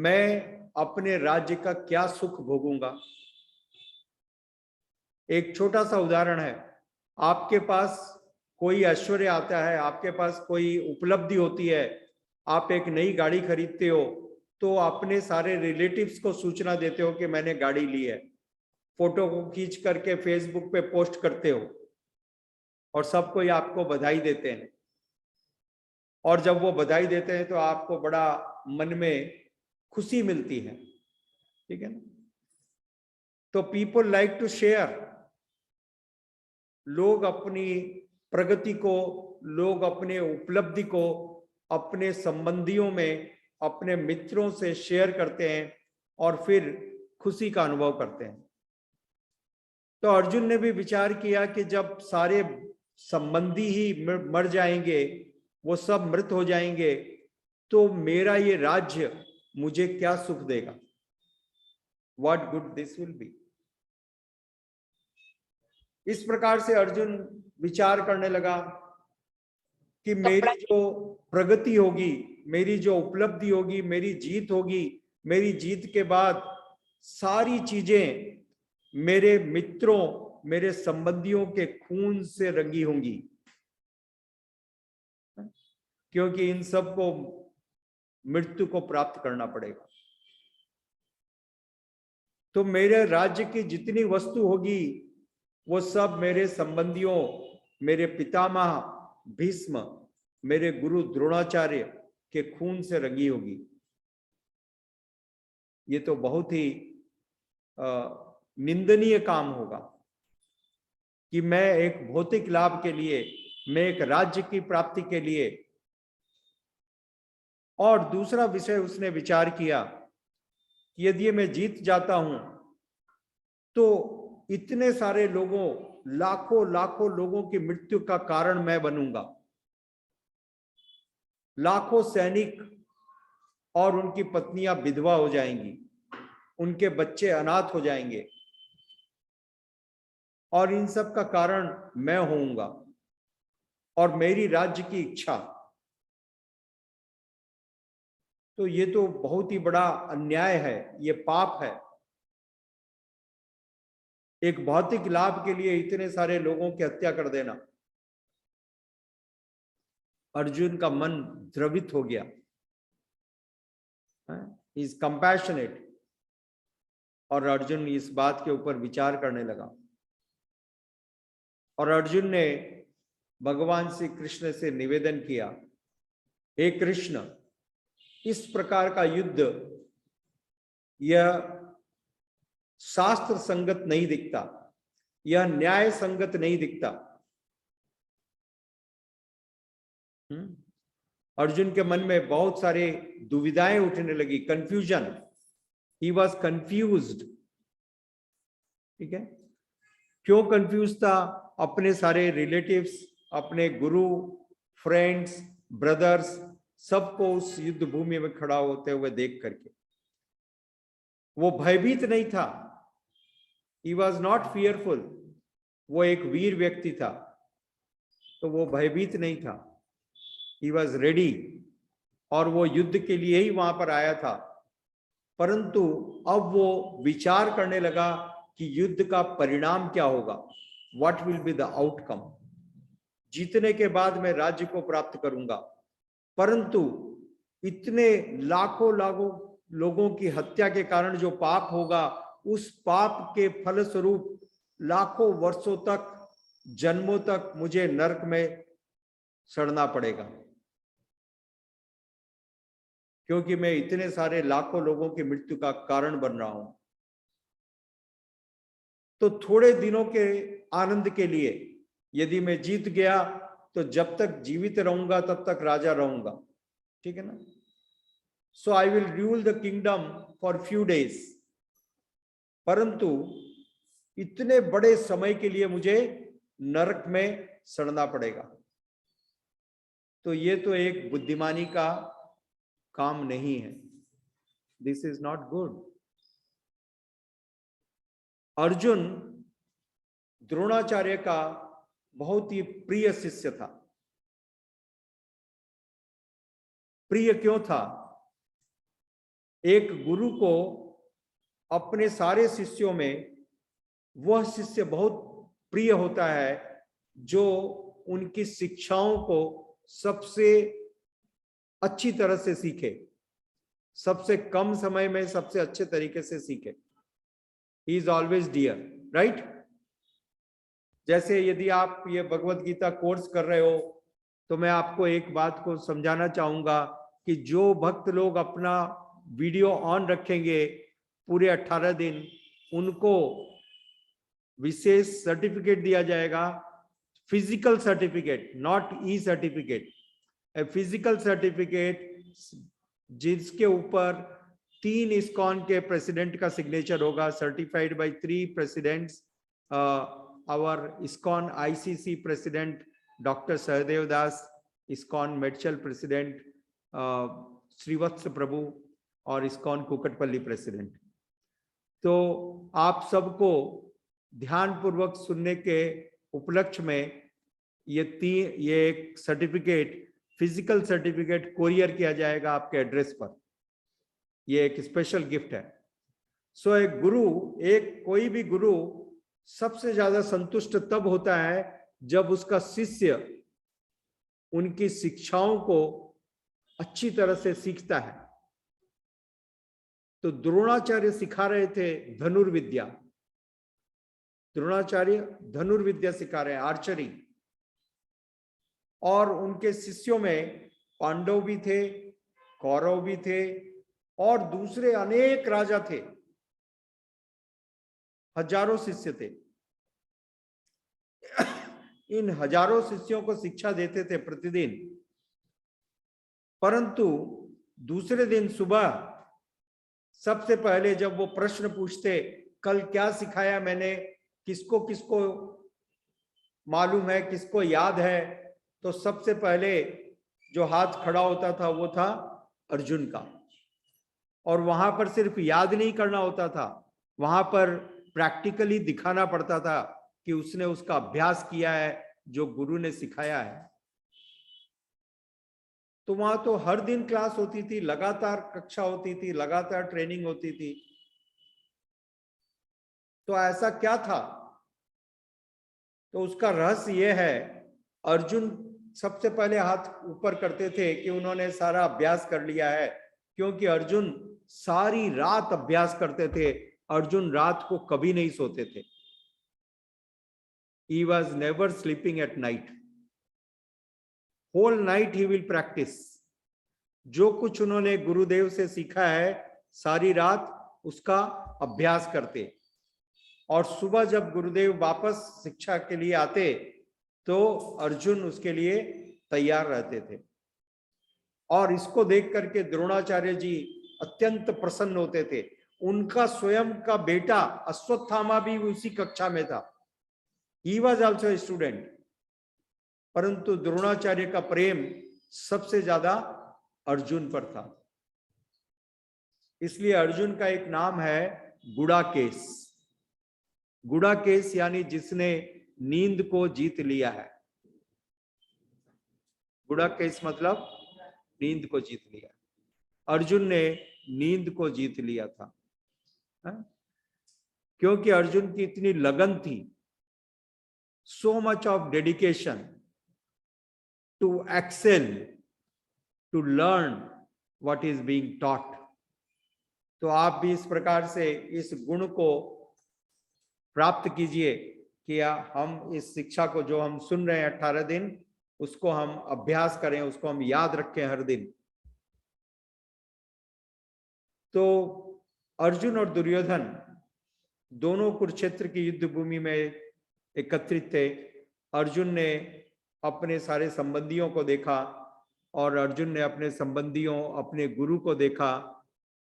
मैं अपने राज्य का क्या सुख भोगूंगा। एक छोटा सा उदाहरण है। आपके पास कोई ऐश्वर्य आता है, आपके पास कोई उपलब्धि होती है, आप एक नई गाड़ी खरीदते हो तो अपने सारे रिलेटिव्स को सूचना देते हो कि मैंने गाड़ी ली है। फोटो को खींच करके फेसबुक पे पोस्ट करते हो और सब कोई आपको बधाई देते हैं। और जब वो बधाई देते हैं तो आपको बड़ा मन में खुशी मिलती है, ठीक है ना। तो पीपल लाइक टू शेयर। लोग अपनी प्रगति को, लोग अपने उपलब्धि को अपने संबंधियों में, अपने मित्रों से शेयर करते हैं और फिर खुशी का अनुभव करते हैं। तो अर्जुन ने भी विचार किया कि जब सारे संबंधी ही मर जाएंगे, वो सब मृत हो जाएंगे, तो मेरा ये राज्य मुझे क्या सुख देगा? What good this will be? इस प्रकार से अर्जुन विचार करने लगा कि मेरी जो प्रगति होगी, मेरी जो उपलब्धि होगी, मेरी जीत होगी, मेरी जीत के बाद सारी चीजें मेरे मित्रों, मेरे संबंधियों के खून से रंगी होंगी, क्योंकि इन सब को मृत्यु को प्राप्त करना पड़ेगा। तो मेरे राज्य की जितनी वस्तु होगी वो सब मेरे संबंधियों, मेरे पितामह भीष्म, मेरे गुरु द्रोणाचार्य के खून से रंगी होगी। ये तो बहुत ही निंदनीय काम होगा कि मैं एक भौतिक लाभ के लिए, मैं एक राज्य की प्राप्ति के लिए। और दूसरा विषय उसने विचार किया कि यदि मैं जीत जाता हूं तो इतने सारे लोगों, लाखों लाखों लोगों की मृत्यु का कारण मैं बनूंगा। लाखों सैनिक और उनकी पत्नियां विधवा हो जाएंगी, उनके बच्चे अनाथ हो जाएंगे, और इन सब का कारण मैं होऊंगा और मेरी राज्य की इच्छा। तो ये तो बहुत ही बड़ा अन्याय है, ये पाप है। एक भौतिक लाभ के लिए इतने सारे लोगों की हत्या कर देना। अर्जुन का मन द्रवित हो गया, इज कंपैशनेट, और अर्जुन इस बात के ऊपर विचार करने लगा। और अर्जुन ने भगवान श्री कृष्ण से निवेदन किया, हे कृष्ण, इस प्रकार का युद्ध यह शास्त्र संगत नहीं दिखता, यह न्याय संगत नहीं दिखता। अर्जुन के मन में बहुत सारे दुविधाएं उठने लगी, कंफ्यूजन, ही वॉज कंफ्यूज्ड। ठीक है, क्यों कंफ्यूज था? अपने सारे रिलेटिव्स, अपने गुरु, फ्रेंड्स, ब्रदर्स, सबको उस युद्ध भूमि में खड़ा होते हुए देख करके वो भयभीत नहीं था। He was not fearful, वो एक वीर व्यक्ति था, तो वो भयभीत नहीं था। He was ready, और वो युद्ध के लिए ही वहां पर आया था। परंतु अब वो विचार करने लगा कि युद्ध का परिणाम क्या होगा, What will be the outcome? जीतने के बाद मैं राज्य को प्राप्त करूंगा, परंतु इतने लाखों लाखों लोगों की हत्या के कारण जो पाप होगा, उस पाप के फलस्वरूप लाखों वर्षों तक, जन्मों तक मुझे नरक में सड़ना पड़ेगा, क्योंकि मैं इतने सारे लाखों लोगों की मृत्यु का कारण बन रहा हूं। तो थोड़े दिनों के आनंद के लिए यदि मैं जीत गया तो जब तक जीवित रहूंगा तब तक राजा रहूंगा, ठीक है ना। So I will rule the kingdom for few days, परंतु इतने बड़े समय के लिए मुझे नरक में सड़ना पड़ेगा। तो ये तो एक बुद्धिमानी का काम नहीं है, this is not good. Arjun Dronacharya का बहुत ही प्रिय शिष्य था। प्रिय क्यों था? एक गुरु को अपने सारे शिष्यों में वह शिष्य बहुत प्रिय होता है जो उनकी शिक्षाओं को सबसे अच्छी तरह से सीखे, सबसे कम समय में सबसे अच्छे तरीके से सीखे। He is always dear, right? जैसे यदि आप ये भगवत गीता कोर्स कर रहे हो तो मैं आपको एक बात को समझाना चाहूंगा कि जो भक्त लोग अपना वीडियो ऑन रखेंगे पूरे 18 दिन, उनको विशेष सर्टिफिकेट दिया जाएगा, physical certificate, not e certificate, physical certificate जिसके ऊपर 3 इस्कॉन के प्रेसिडेंट का सिग्नेचर होगा, certified by 3 presidents, our ISKCON ICC president doctor Sahadev Das, ISKCON Medchal president Srivatsa Prabhu, और इस्कॉन कुकटपल्ली प्रेसिडेंट। तो आप सबको ध्यान पूर्वक सुनने के उपलक्ष्य में ये एक सर्टिफिकेट, फिजिकल सर्टिफिकेट कोरियर किया जाएगा आपके एड्रेस पर। ये एक स्पेशल गिफ्ट है। सो एक गुरु, एक कोई भी गुरु सबसे ज्यादा संतुष्ट तब होता है जब उसका शिष्य उनकी शिक्षाओं को अच्छी तरह से सीखता है। तो द्रोणाचार्य सिखा रहे थे धनुर्विद्या, द्रोणाचार्य धनुर्विद्या सिखा रहे हैं, आर्चरी। और उनके शिष्यों में पांडव भी थे, कौरव भी थे और दूसरे अनेक राजा थे, हजारों शिष्य थे। इन हजारों शिष्यों को शिक्षा देते थे प्रतिदिन। परंतु दूसरे दिन सुबह सबसे पहले जब वो प्रश्न पूछते, कल क्या सिखाया मैंने, किसको किसको मालूम है, किसको याद है, तो सबसे पहले जो हाथ खड़ा होता था वो था अर्जुन का। और वहां पर सिर्फ याद नहीं करना होता था, वहां पर प्रैक्टिकली दिखाना पड़ता था कि उसने उसका अभ्यास किया है जो गुरु ने सिखाया है। तो वहां तो हर दिन क्लास होती थी, लगातार कक्षा होती थी, लगातार ट्रेनिंग होती थी। तो ऐसा क्या था? तो उसका रहस्य यह है, अर्जुन सबसे पहले हाथ ऊपर करते थे कि उन्होंने सारा अभ्यास कर लिया है, क्योंकि अर्जुन सारी रात अभ्यास करते थे। अर्जुन रात को कभी नहीं सोते थे। He was never sleeping at night. Whole night he will practice. जो कुछ उन्होंने गुरुदेव से सीखा है सारी रात उसका अभ्यास करते, और सुबह जब गुरुदेव वापस शिक्षा के लिए आते तो अर्जुन उसके लिए तैयार रहते थे। और इसको देख करके द्रोणाचार्य जी अत्यंत प्रसन्न होते थे। उनका स्वयं का बेटा अश्वत्थामा भी उसी कक्षा में था। He was also a student. परंतु द्रोणाचार्य का प्रेम सबसे ज्यादा अर्जुन पर था। इसलिए अर्जुन का एक नाम है गुड़ाकेश। गुड़ाकेश यानी जिसने नींद को जीत लिया है। गुड़ाकेश मतलब नींद को जीत लिया। अर्जुन ने नींद को जीत लिया था, क्योंकि अर्जुन की इतनी लगन थी, so much of dedication to excel, to learn what is being taught. तो आप भी इस प्रकार से इस गुण को प्राप्त कीजिए कि हम इस शिक्षा को जो हम सुन रहे हैं 18 दिन, उसको हम अभ्यास करें, उसको हम याद रखें हर दिन। तो अर्जुन और दुर्योधन दोनों कुरुक्षेत्र की युद्ध भूमि में एकत्रित थे। अर्जुन ने अपने सारे संबंधियों को देखा और अर्जुन ने अपने संबंधियों, अपने गुरु को देखा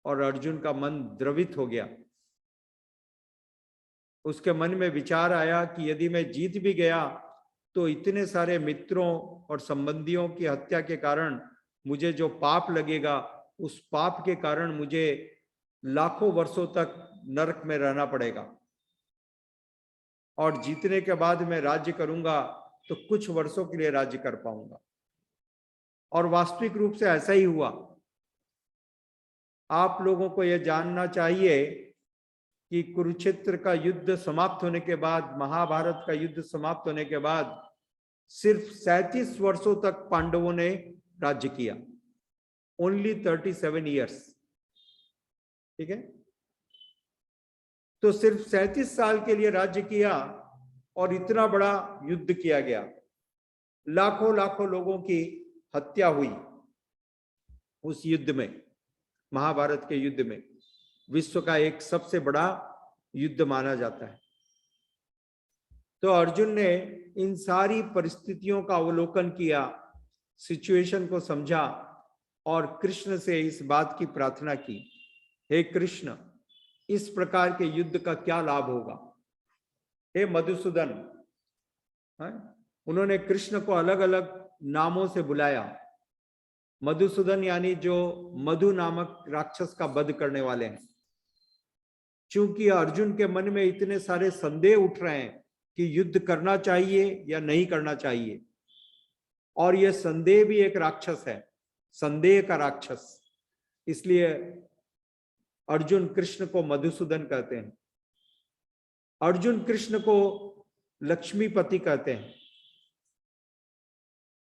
और अर्जुन का मन द्रवित हो गया। उसके मन में विचार आया कि यदि मैं जीत भी गया तो इतने सारे मित्रों और संबंधियों की हत्या के कारण मुझे जो पाप लगेगा, उस पाप के कारण मुझे लाखों वर्षों तक नरक में रहना पड़ेगा, और जीतने के बाद मैं राज्य करूंगा तो कुछ वर्षों के लिए राज्य कर पाऊंगा। और वास्तविक रूप से ऐसा ही हुआ। आप लोगों को यह जानना चाहिए कि कुरुक्षेत्र का युद्ध समाप्त होने के बाद, महाभारत का युद्ध समाप्त होने के बाद सिर्फ 37 वर्षों तक पांडवों ने राज्य किया। Only 37 years. ठीक है, तो सिर्फ 37 साल के लिए राज्य किया और इतना बड़ा युद्ध किया गया। लाखों लाखों लोगों की हत्या हुई उस युद्ध में। महाभारत के युद्ध में विश्व का एक सबसे बड़ा युद्ध माना जाता है। तो अर्जुन ने इन सारी परिस्थितियों का अवलोकन किया, सिचुएशन को समझा और कृष्ण से इस बात की प्रार्थना की, हे कृष्ण, इस प्रकार के युद्ध का क्या लाभ होगा? हे मधुसूदन। उन्होंने कृष्ण को अलग अलग नामों से बुलाया। मधुसूदन यानी जो मधु नामक राक्षस का वध करने वाले हैं। क्योंकि अर्जुन के मन में इतने सारे संदेह उठ रहे हैं कि युद्ध करना चाहिए या नहीं करना चाहिए, और यह संदेह भी एक राक्षस है, संदेह का राक्षस। इसलिए अर्जुन कृष्ण को मधुसूदन कहते हैं। अर्जुन कृष्ण को लक्ष्मीपति कहते हैं।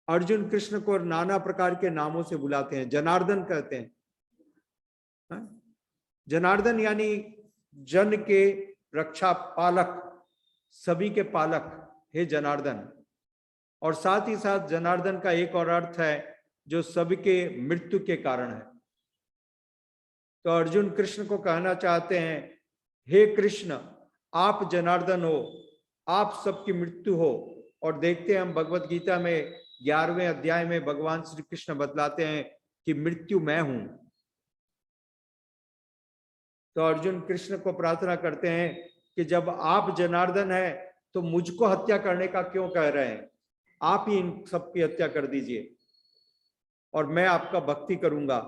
अर्जुन कृष्ण को नाना प्रकार के नामों से बुलाते हैं, जनार्दन कहते हैं। जनार्दन यानी जन के रक्षा पालक, सभी के पालक, हे जनार्दन। और साथ ही साथ जनार्दन का एक और अर्थ है जो सबके मृत्यु के कारण है। तो अर्जुन कृष्ण को कहना चाहते हैं, हे कृष्ण आप जनार्दन हो, आप सबकी मृत्यु हो। और देखते हैं हम भगवत गीता में 11वें अध्याय में भगवान श्री कृष्ण बतलाते हैं कि मृत्यु मैं हूं। तो अर्जुन कृष्ण को प्रार्थना करते हैं कि जब आप जनार्दन है तो मुझको हत्या करने का क्यों कह रहे हैं, आप ही इन सबकी हत्या कर दीजिए और मैं आपका भक्ति करूंगा,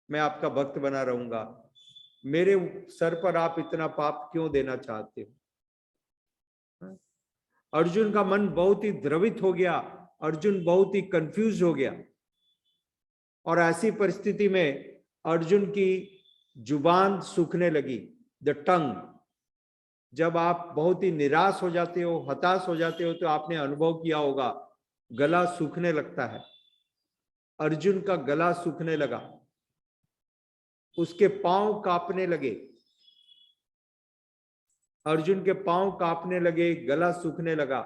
मैं आपका भक्त बना रहूंगा। मेरे सर पर आप इतना पाप क्यों देना चाहते हो? अर्जुन का मन बहुत ही द्रवित हो गया, अर्जुन बहुत ही कंफ्यूज हो गया। और ऐसी परिस्थिति में अर्जुन की जुबान सूखने लगी, द टंग। जब आप बहुत ही निराश हो जाते हो, हताश हो जाते हो, तो आपने अनुभव किया होगा गला सूखने लगता है। अर्जुन का गला सूखने लगा, उसके पांव कांपने लगे, अर्जुन के पांव कांपने लगे, गला सूखने लगा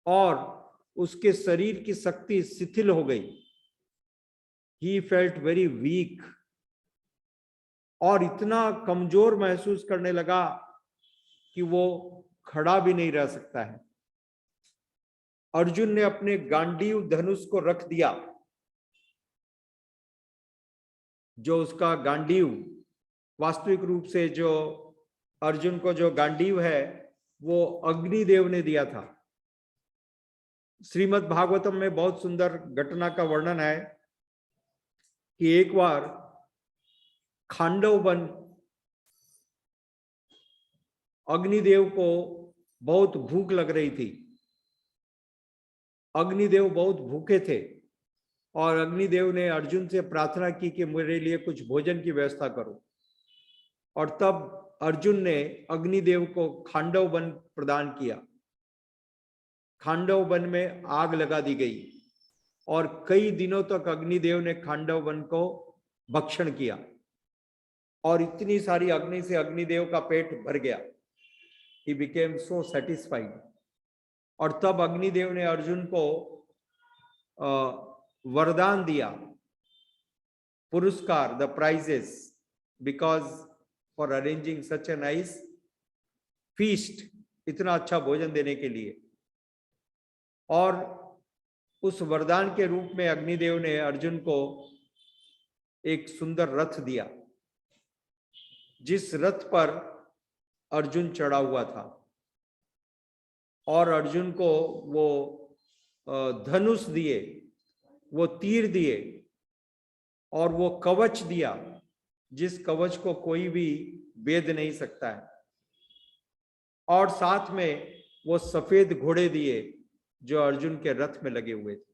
और उसके शरीर की शक्ति शिथिल हो गई। He felt very weak और इतना कमजोर महसूस करने लगा कि वो खड़ा भी नहीं रह सकता है। अर्जुन ने अपने गांडीव धनुष को रख दिया। जो उसका गांडीव, वास्तविक रूप से जो अर्जुन को जो गांडीव है वो अग्निदेव ने दिया था। श्रीमद् भागवतम में बहुत सुंदर घटना का वर्णन है कि एक बार खांडव वन, अग्निदेव को बहुत भूख लग रही थी। अग्निदेव बहुत भूखे थे और अग्निदेव ने अर्जुन से प्रार्थना की कि मेरे लिए कुछ भोजन की व्यवस्था करो। और तब अर्जुन ने अग्निदेव को खांडव वन प्रदान किया। खांडव वन में आग लगा दी गई और कई दिनों तक अग्निदेव ने खांडव वन को भक्षण किया और इतनी सारी अग्नि से अग्निदेव का पेट भर गया। He became so satisfied। और तब अग्निदेव ने अर्जुन को वरदान दिया, पुरस्कार, the prizes, because for arranging such a nice feast, इतना अच्छा भोजन देने के लिए। और उस वरदान के रूप में अग्निदेव ने अर्जुन को एक सुंदर रथ दिया, जिस रथ पर अर्जुन चढ़ा हुआ था। और अर्जुन को वो धनुष दिए, वो तीर दिए और वो कवच दिया, जिस कवच को कोई भी भेद नहीं सकता है। और साथ में वो सफेद घोड़े दिए जो अर्जुन के रथ में लगे हुए थे।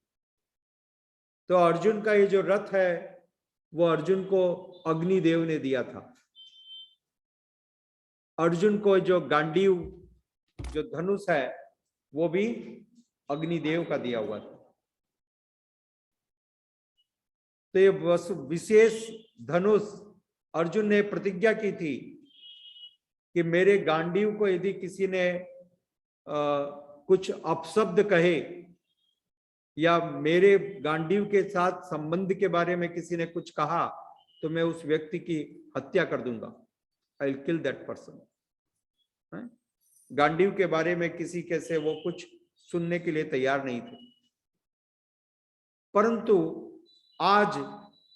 तो अर्जुन का ये जो रथ है वो अर्जुन को अग्निदेव ने दिया था। अर्जुन को जो गांडीव, जो धनुष है, वो भी अग्निदेव का दिया हुआ था। तो ये विशेष धनुष अर्जुन ने प्रतिज्ञा की थी कि मेरे गांडीव को यदि किसी ने कुछ अपशब्द कहे या मेरे गांडीव के साथ संबंध के बारे में किसी ने कुछ कहा तो मैं उस व्यक्ति की हत्या कर दूंगा। I will kill that person. Gandiva के बारे में किसी के से वो कुछ सुनने के लिए तैयार नहीं थे। परंतु आज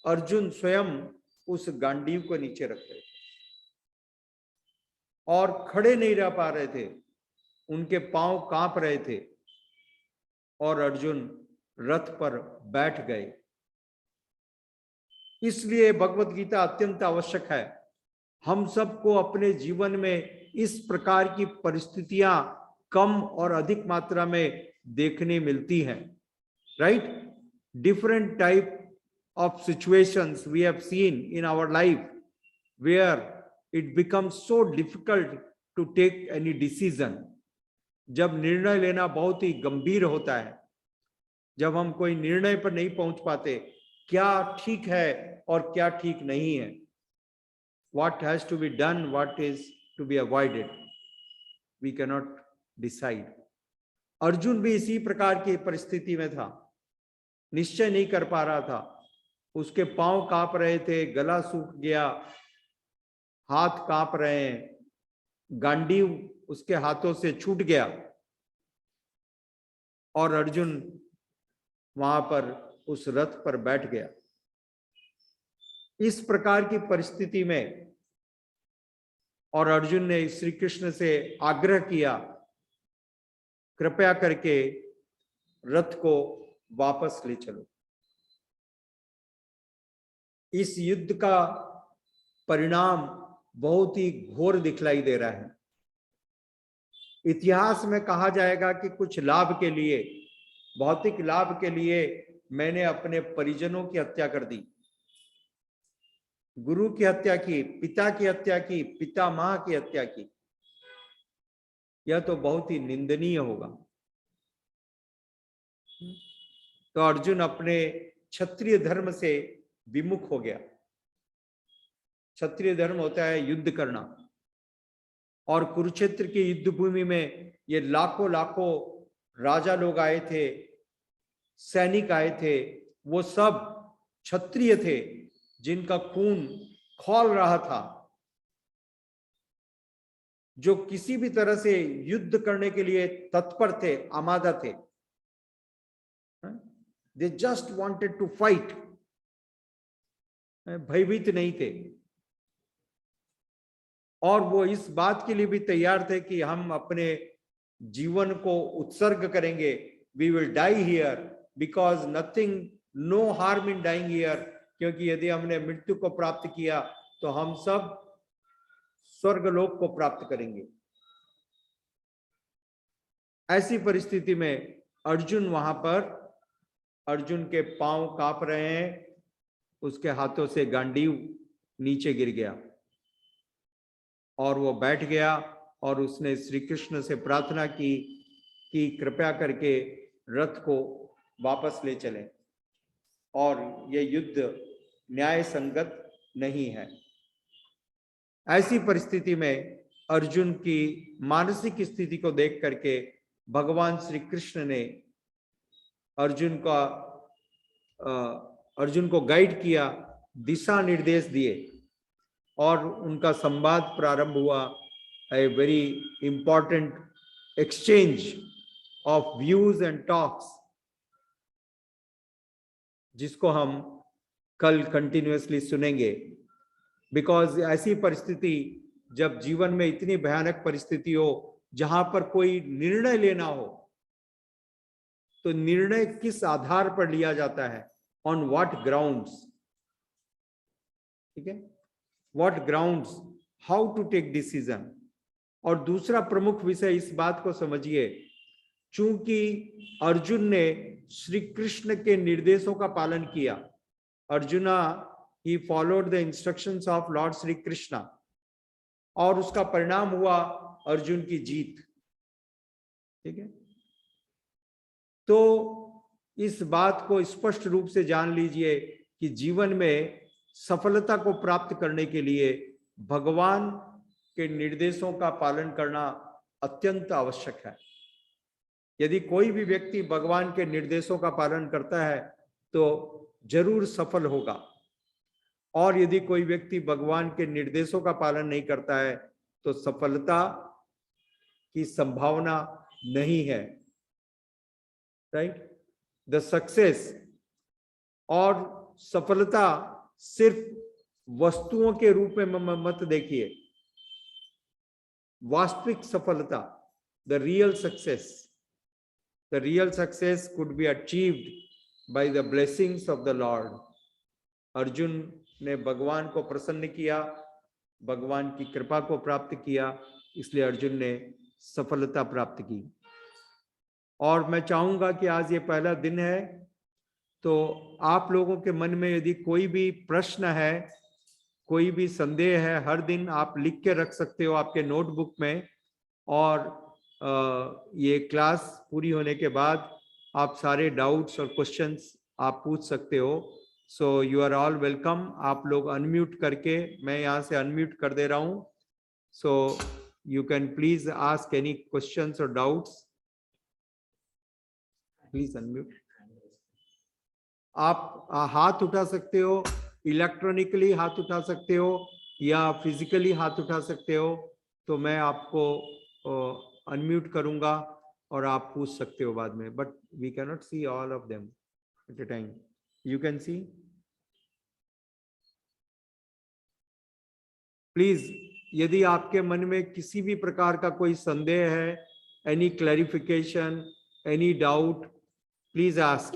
अर्जुन स्वयं उस गांडीव को नीचे रख रहे थे और खड़े नहीं रह पा रहे थे, उनके पांव कांप रहे थे और अर्जुन रथ पर बैठ गए। इसलिए भगवत गीता अत्यंत आवश्यक है। हम सबको अपने जीवन में इस प्रकार की परिस्थितियां कम और अधिक मात्रा में देखने मिलती हैं, right? Different type of situations we have seen in our life where it becomes so difficult to take any decision. जब निर्णय लेना बहुत ही गंभीर होता है, जब हम कोई निर्णय पर नहीं पहुंच पाते, क्या ठीक है और क्या ठीक नहीं है, what has to be done, what is to be avoided, we cannot decide. Arjun भी इसी प्रकार की परिस्थिति में था, निश्चय नहीं कर पा रहा था, उसके पांव कांप रहे थे, गला सूख गया, हाथ कांप रहे हैं, गांडीव उसके हाथों से छूट गया और अर्जुन वहां पर उस रथ पर बैठ गया। इस प्रकार की परिस्थिति में और अर्जुन ने श्री कृष्ण से आग्रह किया, कृपया करके रथ को वापस ले चलो। इस युद्ध का परिणाम बहुत ही घोर दिखलाई दे रहा है। इतिहास में कहा जाएगा कि कुछ लाभ के लिए, भौतिक लाभ के लिए मैंने अपने परिजनों की हत्या कर दी, गुरु की हत्या की, पिता की हत्या की, पिता मां की हत्या की। यह तो बहुत ही निंदनीय होगा। तो अर्जुन अपने क्षत्रिय धर्म से विमुख हो गया। क्षत्रिय धर्म होता है युद्ध करना, और कुरुक्षेत्र की युद्ध भूमि में ये लाखों लाखों राजा लोग आए थे, सैनिक आए थे, वो सब क्षत्रिय थे जिनका खून खौल रहा था, जो किसी भी तरह से युद्ध करने के लिए तत्पर थे, आमादा थे। They just wanted to fight, भयभीत नहीं थे, और वो इस बात के लिए भी तैयार थे कि हम अपने जीवन को उत्सर्ग करेंगे। We will die here because nothing, no harm in dying here, क्योंकि यदि हमने मृत्यु को प्राप्त किया तो हम सब स्वर्गलोक को प्राप्त करेंगे। ऐसी परिस्थिति में अर्जुन वहां पर, अर्जुन के पांव कांप रहे हैं, उसके हाथों से गांडीव नीचे गिर गया और वो बैठ गया, और उसने श्री कृष्ण से प्रार्थना की कि कृपया करके रथ को वापस ले चलें, और ये युद्ध न्याय संगत नहीं है। ऐसी परिस्थिति में अर्जुन की मानसिक स्थिति को देख करके भगवान श्री कृष्ण ने अर्जुन को गाइड किया, दिशा निर्देश दिए, और उनका संवाद प्रारंभ हुआ। A very important exchange of views and talks, जिसको हम कल कंटिन्यूअसली सुनेंगे। बिकॉज ऐसी परिस्थिति, जब जीवन में इतनी भयानक परिस्थिति हो जहां पर कोई निर्णय लेना हो, तो निर्णय किस आधार पर लिया जाता है, ऑन व्हाट ग्राउंड्स, ठीक है, what grounds, how to take decision. और दूसरा प्रमुख विषय, इस बात को समझिए, चूंकि अर्जुन ने श्री कृष्ण के निर्देशों का पालन किया, arjuna he followed the instructions of Lord Shri Krishna, और उसका परिणाम हुआ अर्जुन की जीत, ठीक है। तो इस बात को स्पष्ट रूप से जान लीजिए कि जीवन में सफलता को प्राप्त करने के लिए भगवान के निर्देशों का पालन करना अत्यंत आवश्यक है। यदि कोई भी व्यक्ति भगवान के निर्देशों का पालन करता है तो जरूर सफल होगा, और यदि कोई व्यक्ति भगवान के निर्देशों का पालन नहीं करता है तो सफलता की संभावना नहीं है, राइट। द सक्सेस और सफलता सिर्फ वस्तुओं के रूप में मत देखिए। वास्तविक सफलता, the real success could be achieved by the blessings of the Lord. Arjun ने भगवान को प्रसन्न किया, भगवान की कृपा को प्राप्त किया, इसलिए अर्जुन ने सफलता प्राप्त की। और मैं चाहूंगा कि आज ये पहला दिन है, तो आप लोगों के मन में यदि कोई भी प्रश्न है कोई भी संदेह है हर दिन आप लिख के रख सकते हो आपके नोटबुक में, और ये क्लास पूरी होने के बाद आप सारे डाउट्स और क्वेश्चंस आप पूछ सकते हो। So you are all welcome. आप लोग अनम्यूट करके, मैं यहाँ से अनम्यूट कर दे रहा हूँ, so you can please ask any questions और डाउट्स। Please unmute. आप हाथ उठा सकते हो, इलेक्ट्रॉनिकली हाथ उठा सकते हो या फिजिकली हाथ उठा सकते हो, तो मैं आपको अनम्यूट करूंगा और आप पूछ सकते हो बाद में, but we can not see all of them at a time. You can see, please. यदि आपके मन में किसी भी प्रकार का कोई संदेह है, any clarification, any doubt, please ask,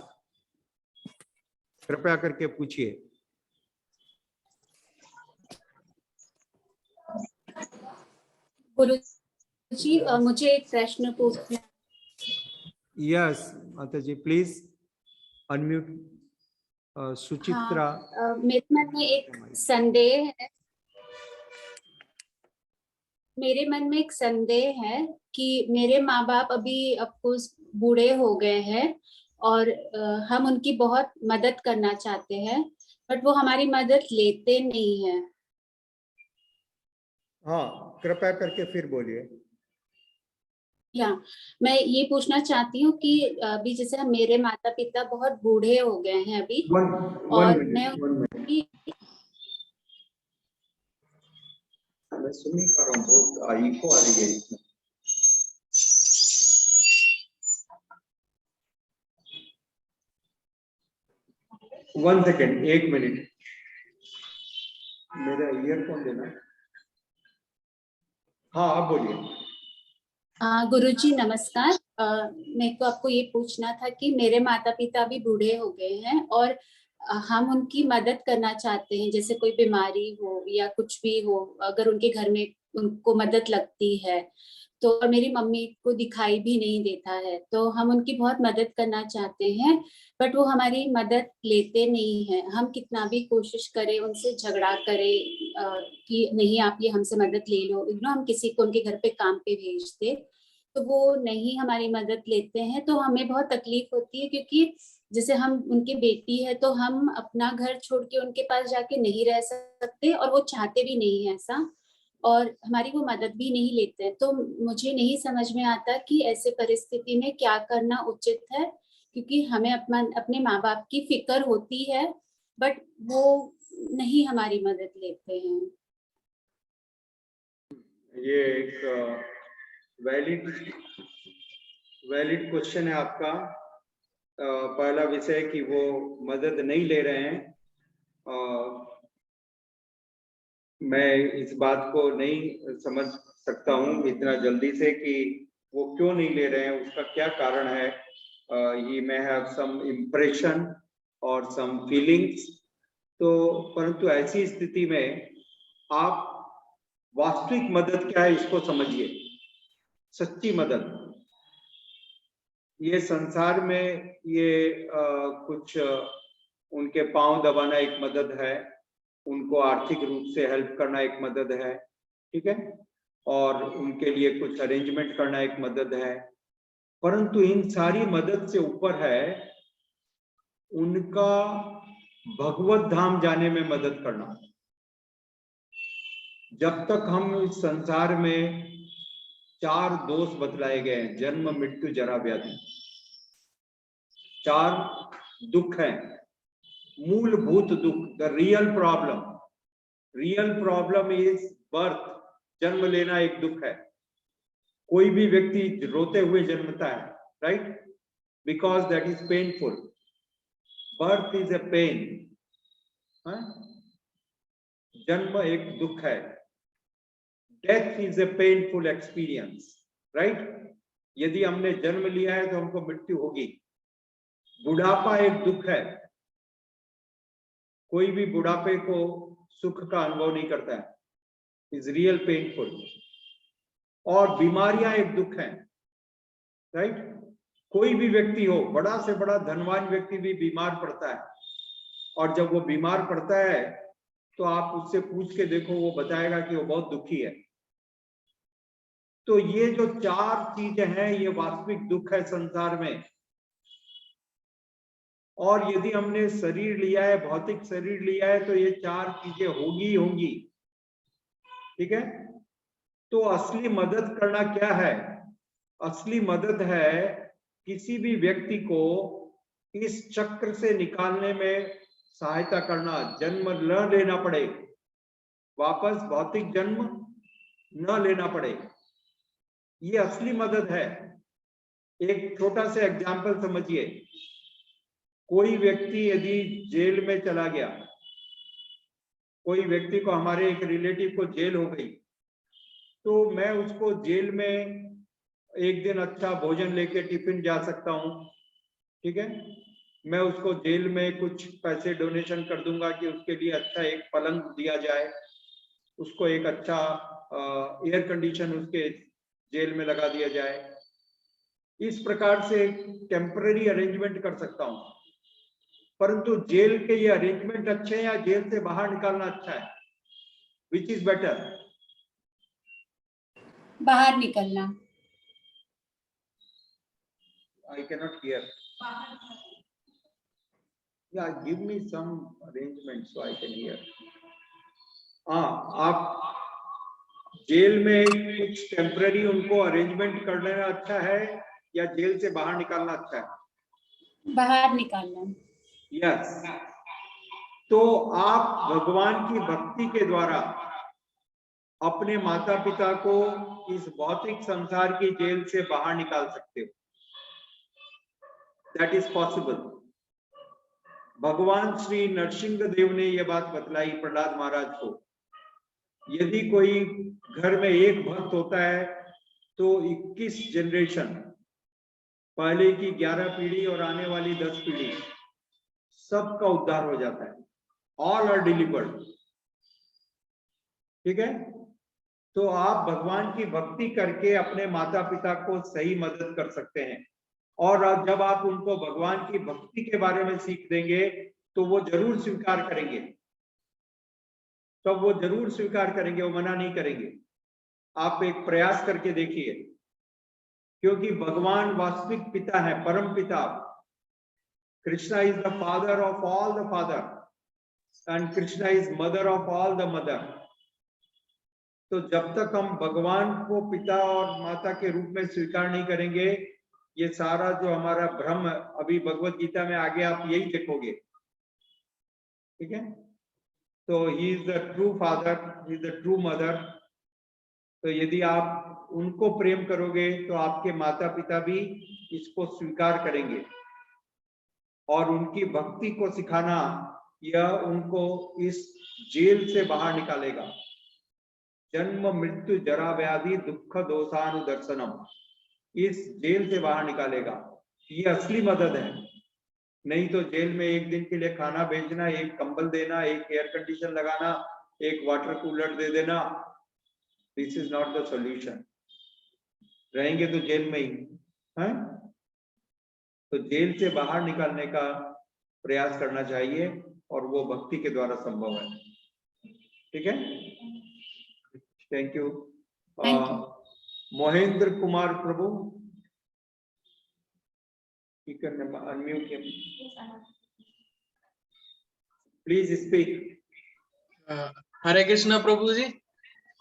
कृपया करके पूछिए। गुरुजी, मुझे एक प्रश्न पूछना। यस माता जी, प्लीज अनम्यूट। सुचित्रा। हाँ, मेरे मन में एक संदेह है। मेरे मन में एक संदेह है कि मेरे माँ बाप अभी अफकोर्स बूढ़े हो गए हैं और हम उनकी बहुत मदद करना चाहते हैं, बट वो हमारी मदद लेते नहीं है। हाँ, कृपया करके फिर बोलिए। या मैं ये पूछना चाहती हूँ कि अभी जैसे मेरे माता पिता बहुत बूढ़े हो गए हैं अभी, और मैं उनकी मैं सुन नहीं पा रहा हूँ, बहुत इको आ रही है इसमें। वन सेकेंड, एक मिनट, मेरा ईयरफोन देना। हाँ, आप बोलिए। गुरुजी नमस्कार। मेरे को आपको ये पूछना था कि मेरे माता पिता अभी बूढ़े हो गए हैं और हम उनकी मदद करना चाहते हैं, जैसे कोई बीमारी हो या कुछ भी हो, अगर उनके घर में उनको मदद लगती है तो, और मेरी मम्मी को दिखाई भी नहीं देता है, तो हम उनकी बहुत मदद करना चाहते हैं, बट वो हमारी मदद लेते नहीं है। हम कितना भी कोशिश करें, उनसे झगड़ा करें कि नहीं आप ये हमसे मदद ले लो, हम किसी को उनके घर पे काम पे भेजते, तो वो नहीं हमारी मदद लेते हैं। तो हमें बहुत तकलीफ होती है, क्योंकि जैसे हम उनके बेटी है तो हम अपना घर छोड़ के उनके पास जाके नहीं रह सकते, और वो चाहते भी नहीं है ऐसा, और हमारी वो मदद भी नहीं लेते हैं। तो मुझे नहीं समझ में आता कि ऐसे परिस्थिति में क्या करना उचित है, क्योंकि हमें अपने माँ बाप की फिक्र होती है, बट वो नहीं हमारी मदद लेते हैं। ये एक वैलिड क्वेश्चन है आपका। पहला विषय कि वो मदद नहीं ले रहे हैं, मैं इस बात को नहीं समझ सकता हूँ इतना जल्दी से कि वो क्यों नहीं ले रहे हैं, उसका क्या कारण है। ये may have some impression और some feelings। तो परंतु ऐसी स्थिति में आप वास्तविक मदद क्या है इसको समझिए, सच्ची मदद। ये संसार में ये कुछ उनके पांव दबाना एक मदद है, उनको आर्थिक रूप से हेल्प करना एक मदद है, ठीक है, और उनके लिए कुछ अरेंजमेंट करना एक मदद है, परंतु इन सारी मदद से ऊपर है उनका भगवत धाम जाने में मदद करना। जब तक हम इस संसार में 4 दोष बतलाए गए हैं, जन्म मृत्यु जरा व्याधि, 4 दुख हैं, मूलभूत दुख। The real problem is birth. जन्म लेना एक दुख है। कोई भी व्यक्ति रोते हुए जन्मता है, right, because that is painful. Birth is a pain. जन्म एक दुख है। Death is a painful experience, right. यदि हमने जन्म लिया है तो हमको मृत्यु होगी। बुढ़ापा एक दुख है। कोई भी बुढ़ापे को सुख का अनुभव नहीं करता है, इज रियल पेनफुल। और बीमारियां एक दुख है, राइट। कोई भी व्यक्ति हो, बड़ा से बड़ा धनवान व्यक्ति भी बीमार पड़ता है, और जब वो बीमार पड़ता है तो आप उससे पूछ के देखो, वो बताएगा कि वो बहुत दुखी है। तो ये जो 4 चीजें हैं, ये वास्तविक दुख है संसार में। और यदि हमने शरीर लिया है, भौतिक शरीर लिया है, तो ये 4 चीजें होगी ही होंगी। ठीक है। तो असली मदद करना क्या है? असली मदद है किसी भी व्यक्ति को इस चक्र से निकालने में सहायता करना, जन्म न लेना पड़े, वापस भौतिक जन्म न लेना पड़े, ये असली मदद है। एक छोटा सा एग्जाम्पल समझिए। कोई व्यक्ति यदि जेल में चला गया, कोई व्यक्ति को, हमारे एक रिलेटिव को जेल हो गई, तो मैं उसको जेल में एक दिन अच्छा भोजन लेके टिफिन जा सकता हूँ। ठीक है। मैं उसको जेल में कुछ पैसे डोनेशन कर दूंगा कि उसके लिए अच्छा एक पलंग दिया जाए, उसको एक अच्छा एयर कंडीशन उसके जेल में लगा दिया जाए। इस प्रकार से टेम्पररी अरेंजमेंट कर सकता हूँ। परंतु जेल के ये अरेंजमेंट अच्छे हैं या जेल से बाहर निकालना अच्छा है? Which is better? बाहर निकलना। I cannot hear. Yeah, give me some arrangement so I can hear. आप जेल में कुछ टेम्पररी उनको अरेंजमेंट कर लेना अच्छा है या जेल से बाहर निकालना अच्छा है? बाहर निकालना। यस। तो आप भगवान की भक्ति के द्वारा अपने माता पिता को इस भौतिक संसार की जेल से बाहर निकाल सकते हो। That is possible. भगवान श्री नरसिंह देव ने यह बात बतलाई प्रहलाद महाराज को। यदि कोई घर में एक भक्त होता है तो 21 जनरेशन, पहले की 11 पीढ़ी और आने वाली 10 पीढ़ी, सबका उद्धार हो जाता है। All are delivered. ठीक है। तो आप भगवान की भक्ति करके अपने माता पिता को सही मदद कर सकते हैं। और जब आप उनको भगवान की भक्ति के बारे में सीख देंगे तो वो जरूर स्वीकार करेंगे, तब वो जरूर स्वीकार करेंगे, वो मना नहीं करेंगे। आप एक प्रयास करके देखिए, क्योंकि भगवान वास्तविक पिता है, परम पिता। Krishna is the father of all the father and Krishna is mother of all the mother. तो जब तक हम भगवान को पिता और माता के रूप में स्वीकार नहीं करेंगे, ये सारा जो हमारा भ्रम, अभी भगवत गीता में आगे आप यही देखोगे। ठीक है। तो he is the true father, he is the true mother. तो यदि आप उनको प्रेम करोगे तो आपके माता पिता भी इसको स्वीकार करेंगे। और उनकी भक्ति को सिखाना, यह उनको इस जेल से बाहर निकालेगा। जन्म मृत्यु जरा व्याधि दुख दोषानुदर्शनम, इस जेल से बाहर निकालेगा। ये असली मदद है। नहीं तो जेल में एक दिन के लिए खाना भेजना, एक कंबल देना, एक एयर कंडीशन लगाना, एक वाटर कूलर दे देना, this is not the solution. रहेंगे तो जेल में ही है। तो जेल से बाहर निकालने का प्रयास करना चाहिए और वो भक्ति के द्वारा संभव है। ठीक है। Thank you. Mohendra Kumar Prabhu, unmute him, please speak. Hare Krishna Prabhu ji.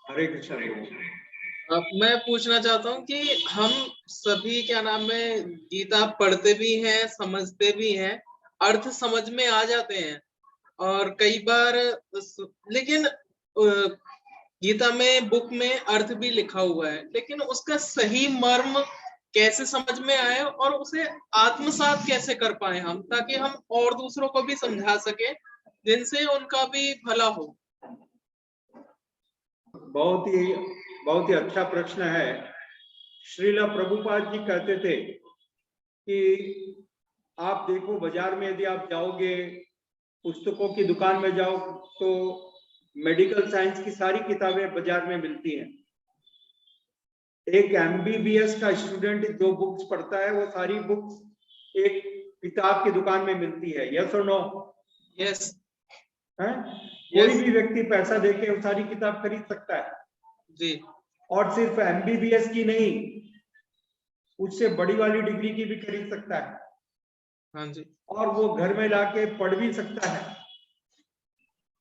Hare Krishna Prabhu. मैं पूछना चाहता हूँ कि हम सभी क्या नाम है गीता पढ़ते भी हैं, समझते भी हैं, अर्थ समझ में आ जाते हैं, और कई बार लेकिन गीता में बुक में अर्थ भी लिखा हुआ है, लेकिन उसका सही मर्म कैसे समझ में आए और उसे आत्मसात कैसे कर पाए हम, ताकि हम और दूसरों को भी समझा सके जिनसे उनका भी भला हो। बहुत ही अच्छा प्रश्न है। श्रीला प्रभुपाद जी कहते थे कि आप देखो, बाजार में यदि आप जाओगे, पुस्तकों की दुकान में जाओ, तो मेडिकल साइंस की सारी किताबें बाजार में मिलती हैं। एक MBBS का स्टूडेंट जो बुक्स पढ़ता है, वो सारी बुक्स एक किताब की दुकान में मिलती है। यस और नो? यस। है। कोई भी व्यक्ति पैसा देके वो सारी किताब खरीद सकता है जी और सिर्फ MBBS की नहीं, उससे बड़ी वाली डिग्री की भी खरीद सकता है हाँ जी और वो घर में लाके पढ़ भी सकता है,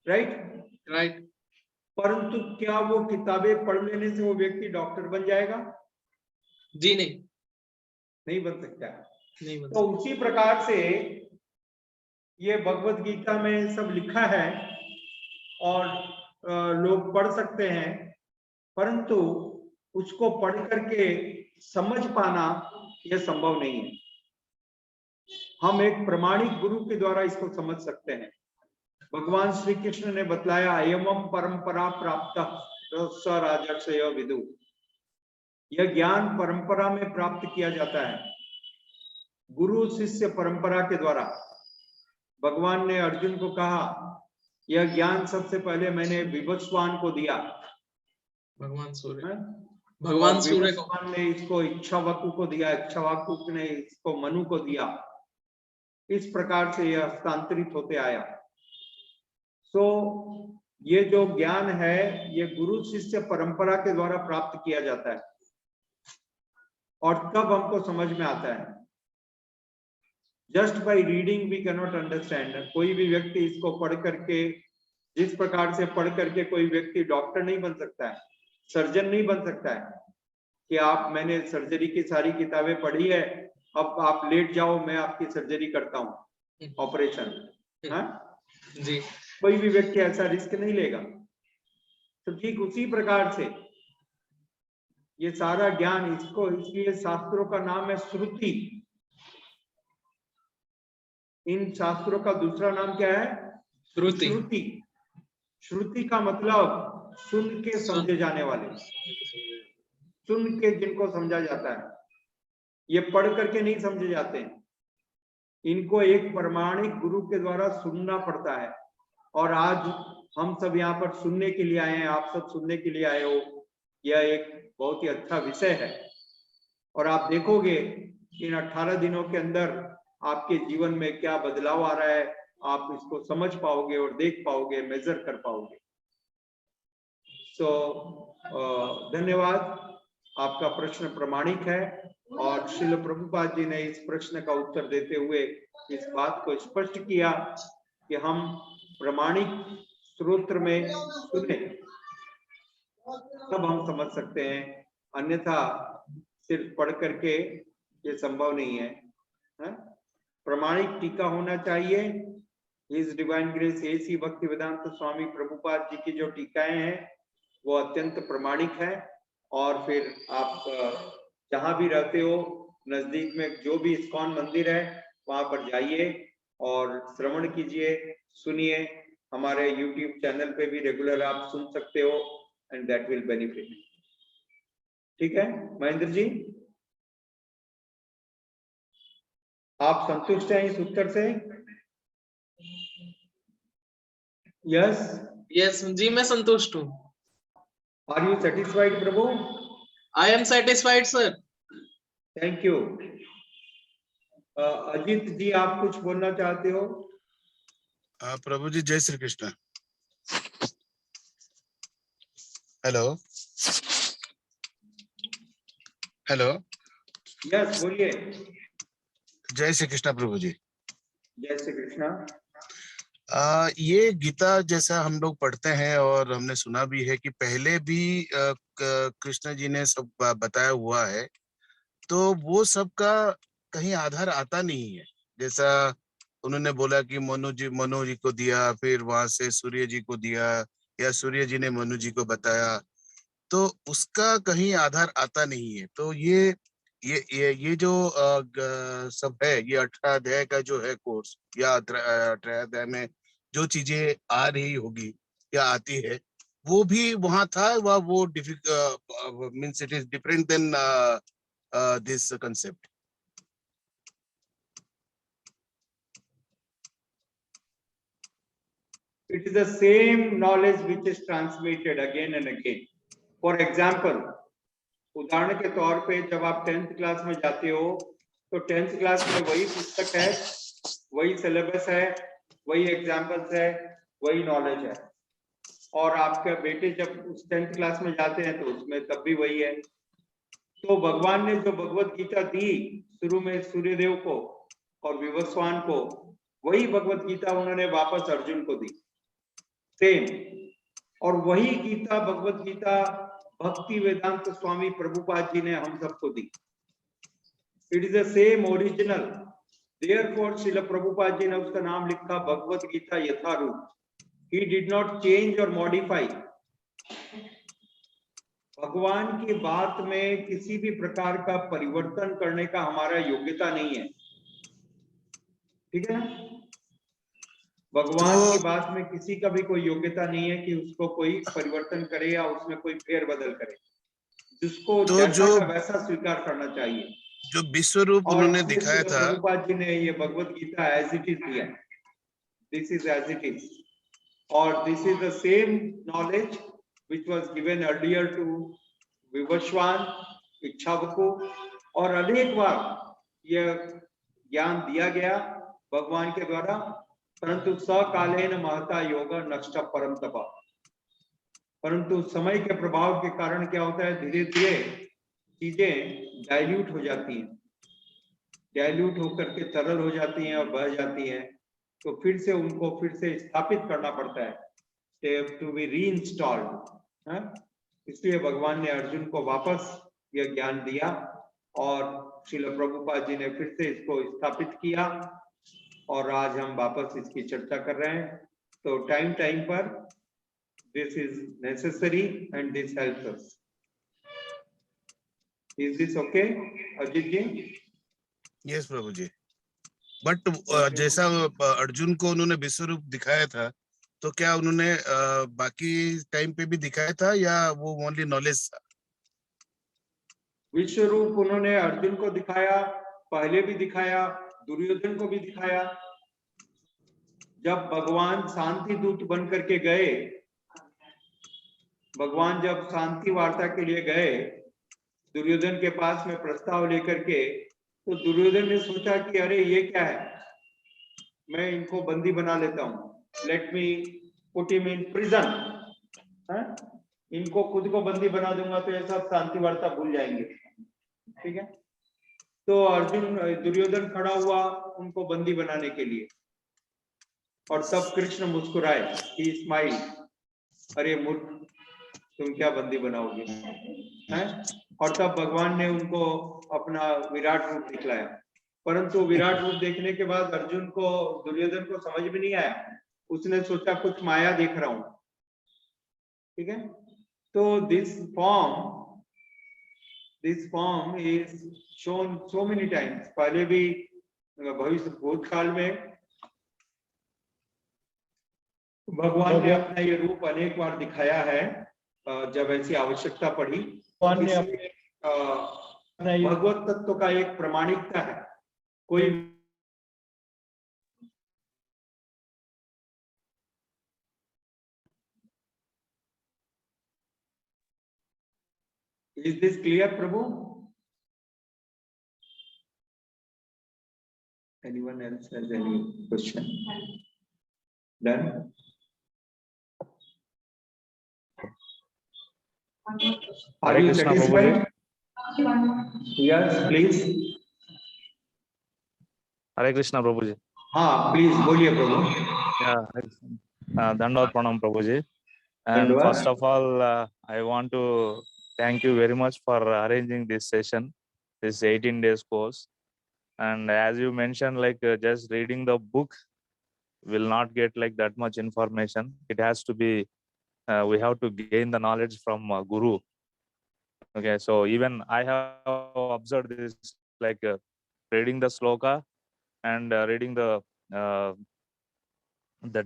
राइट। राइट। परंतु क्या वो किताबें पढ़ लेने से वो व्यक्ति डॉक्टर बन जाएगा? जी नहीं बन सकता है। नहीं बन तो उसी प्रकार से ये भगवत गीता में सब लिखा है और लोग पढ़ सकते हैं, परंतु उसको पढ़ करके समझ पाना यह संभव नहीं है। हम एक प्रमाणिक गुरु के द्वारा इसको समझ सकते हैं। भगवान श्री कृष्ण ने बतलाया, एवं परंपरा प्राप्त स राजर्षय विदु। यह ज्ञान परंपरा में प्राप्त किया जाता है, गुरु शिष्य परंपरा के द्वारा। भगवान ने अर्जुन को कहा, यह ज्ञान सबसे पहले मैंने विवस्वान को दिया, भगवान सूर्य है? भगवान सूर्य को। विवस्वान ने इसको इच्छावाकु को दिया, इच्छावाकु ने इसको मनु को दिया। इस प्रकार से यह हस्तांतरित होते आया। तो ये जो ज्ञान है ये गुरु शिष्य परंपरा के द्वारा प्राप्त किया जाता है और तब हमको समझ में आता है। Just by reading we can not understand. कोई भी व्यक्ति इसको पढ़ करके, जिस प्रकार से पढ़ करके कोई व्यक्ति डॉक्टर नहीं बन सकता है, सर्जन नहीं बन सकता है कि आप, मैंने सर्जरी की सारी किताबें पढ़ी है, अब आप लेट जाओ, मैं आपकी सर्जरी करता हूँ, ऑपरेशन। हाँ जी कोई भी व्यक्ति ऐसा रिस्क नहीं लेगा। तो ठीक उसी प्रकार से ये सारा ज्ञान, इसको, इसलिए शास्त्रों का नाम है श्रुति। इन शास्त्रों का दूसरा नाम क्या है? श्रुति। श्रुति। श्रुति का मतलब सुन के समझे जाने वाले, सुन के जिनको समझा जाता है। ये पढ़ करके नहीं समझे जाते हैं, इनको एक प्रमाणिक गुरु के द्वारा सुनना पड़ता है। और आज हम सब यहाँ पर सुनने के लिए आए हैं, आप सब सुनने के लिए आए हो, यह एक बहुत ही अच्छा विषय है। और आप देखोगे इन 18 दिनों के अंदर आपके जीवन में क्या बदलाव आ रहा है, आप इसको समझ पाओगे और देख पाओगे, मेजर कर पाओगे। धन्यवाद, आपका प्रश्न प्रमाणिक है और श्रील प्रभुपाद जी ने इस प्रश्न का उत्तर देते हुए इस बात को स्पष्ट किया कि हम प्रमाणिक स्रोत्र में सुने तब हम समझ सकते हैं, अन्यथा सिर्फ पढ़ करके ये संभव नहीं है। प्रमाणिक टीका होना चाहिए। His divine grace AC Bhaktivedanta Swami Prabhupada ji की जो टीकाएं हैं वो अत्यंत प्रमाणिक है। और फिर आप जहां भी रहते हो, नजदीक में जो भी इस्कॉन मंदिर है वहां पर जाइए और श्रवण कीजिए, सुनिए। हमारे YouTube चैनल पे भी रेगुलर आप सुन सकते हो एंड दैट विल बेनिफिट। ठीक है महेंद्र जी, आप संतुष्ट हैं इस उत्तर से? यस यस जी, मैं संतुष्ट हूँ। Are you satisfied Prabhu? I am satisfied sir. Thank you. Ajit ji, आप कुछ बोलना चाहते हो? प्रभु जी, जय Shri Krishna. Hello hello, yes बोलिए। जय श्री कृष्ण प्रभु जी। जय श्री कृष्ण। ये गीता जैसा हम लोग पढ़ते हैं और हमने सुना भी है कि पहले भी कृष्ण जी ने सब बताया हुआ है, तो वो सब का कहीं आधार आता नहीं है। जैसा उन्होंने बोला कि मनु जी को दिया, फिर वहां से सूर्य जी को दिया, या सूर्य जी ने मनु जी को बताया, तो उसका कहीं आधार आता नहीं है। तो ये जो सब है, ये 18 अध्याय का जो है कोर्स, या 18 अध्याय में जो चीजें आ रही होगी या आती है, वो भी वहां था। वो means it is different then this concept. It is the same knowledge which is transmitted again and again. For example, उदाहरण के तौर पे जब आप 10th क्लास में जाते हो तो 10th क्लास में वही पुस्तक है, वही सिलेबस है, वही एग्जाम्पल्स है, वही नॉलेज है। और आपके बेटे जब उस 10th क्लास में जाते हैं तो उसमें तब भी वही है। तो भगवान ने जो भगवत गीता दी शुरू में सूर्यदेव को और विवस्वान को, वही भगवत गीता उन्होंने वापस अर्जुन को दी, सेम। और वही गीता, भगवत गीता, भक्ति वेदांत स्वामी प्रभुपाद जी ने हम सबको दी। It is the same original. Therefore Srila Prabhupada ji ने उसका नाम लिखा भगवत गीता यथारूप। He did not change or modify. भगवान की बात में किसी भी प्रकार का परिवर्तन करने का हमारा योग्यता नहीं है, ठीक है ना? भगवान की बात में किसी का भी कोई योग्यता नहीं है कि उसको कोई परिवर्तन करे या उसमें कोई फेरबदल करे। जिसको जैसा का वैसा स्वीकार करना चाहिए। जो विश्व रूप उन्होंने दिखाया था, प्रभुपाद जी ने ये Bhagavad Gita as it is दिया। This is as it is, और this is the same knowledge which was given earlier to Vivasvan, Ikshvaku, और अनेक बार यह ज्ञान दिया गया भगवान के द्वारा। परंतु सकालेन महता योग नष्ट परम तप। परंतु समय के प्रभाव के कारण क्या होता है, धीरे धीरे चीजें डाइल्यूट हो जाती हैं, डाइल्यूट होकर के तरल हो जाती हैं और बह जाती हैं। तो फिर से उनको फिर से स्थापित करना पड़ता है, they have to be reinstalled। इसलिए भगवान ने अर्जुन को वापस यह ज्ञान दिया और श्रील प्रभुपाद जी ने फिर से इसको स्थापित किया, और आज हम वापस इसकी चर्चा कर रहे हैं। तो टाइम टाइम पर this is necessary and this helps us. Is this okay Ajit ji? Yes Prabhu ji. But जैसा अर्जुन को उन्होंने विश्व रूप दिखाया था, तो क्या उन्होंने बाकी टाइम पे भी दिखाया था या वो ओनली नॉलेज था? विश्व रूप उन्होंने अर्जुन को दिखाया, पहले भी दिखाया, दुर्योधन को भी दिखाया। जब भगवान शांति दूत बन करके गए, भगवान जब शांति वार्ता के लिए गए दुर्योधन के पास में प्रस्ताव लेकर के, तो दुर्योधन ने सोचा कि अरे ये क्या है, मैं इनको बंदी बना लेता हूँ, let me put him in prison. इनको खुद को बंदी बना दूंगा तो ये सब शांति वार्ता भूल जाएंगे, ठीक है? तो अर्जुन, दुर्योधन खड़ा हुआ उनको बंदी बनाने के लिए, और तब कृष्ण मुस्कुराए, ही स्माइल, अरे मूर्ख, तुम क्या बंदी बनाओगे, हैं? और तब भगवान ने उनको अपना विराट रूप दिखलाया। परंतु विराट रूप देखने के बाद अर्जुन को, दुर्योधन को समझ में नहीं आया, उसने सोचा कुछ माया देख रहा हूं, ठीक है? तो this form is shown so many times, पहले भी भविष्य भूतकाल में भगवान ने अपना ये रूप अनेक बार दिखाया है जब ऐसी आवश्यकता पड़ी। भगवत तत्व का एक प्रमाणिकता है, कोई Is this clear, Prabhu? Anyone else has any question? Done? Are you satisfied? Yes, please. हरे कृष्णा प्रभु जी। हाँ, प्लीज बोलिए प्रभु। धन्यवाद प्रणाम प्रभु जी। And first of all, I want to thank you very much for arranging this session, this 18 days course. And as you mentioned, like just reading the book will not get like that much information. It has to be, we have to gain the knowledge from Guru. Okay, so even I have observed this, like reading the sloka and reading the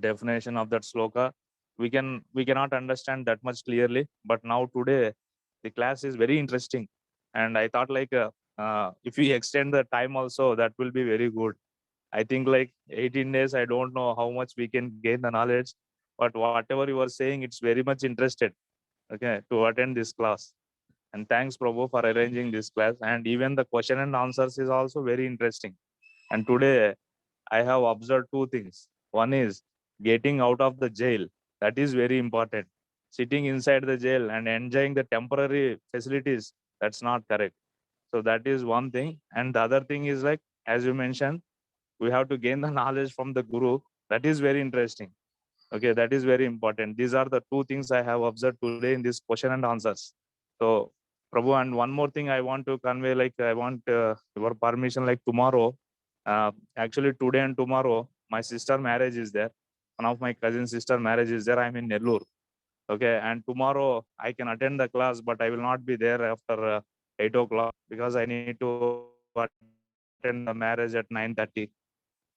definition of that sloka, we cannot understand that much clearly. But now today the class is very interesting, and I thought like if we extend the time also, that will be very good. I think like 18 days, I don't know how much we can gain the knowledge, but whatever you are saying, it's very much interested, okay, to attend this class. And thanks Prabhu for arranging this class, and even the question and answers is also very interesting. And today I have observed two things. One is getting out of the jail. That is very important. sitting inside the jail and enjoying the temporary facilities, that's not correct. So that is one thing. And the other thing is like, as you mentioned, we have to gain the knowledge from the guru. That is very interesting. Okay, that is very important. These are the two things I have observed today in this question and answers. So, Prabhu, and one more thing I want to convey, like I want your permission, like tomorrow, actually today and tomorrow, my sister marriage is there. One of my cousin sister marriage is there. I'm in Nellore. Okay, and tomorrow I can attend the class, but I will not be there after 8 o'clock because I need to attend the marriage at 9:30.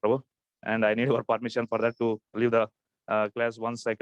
Prabhu, and I need your permission for that to leave the class once I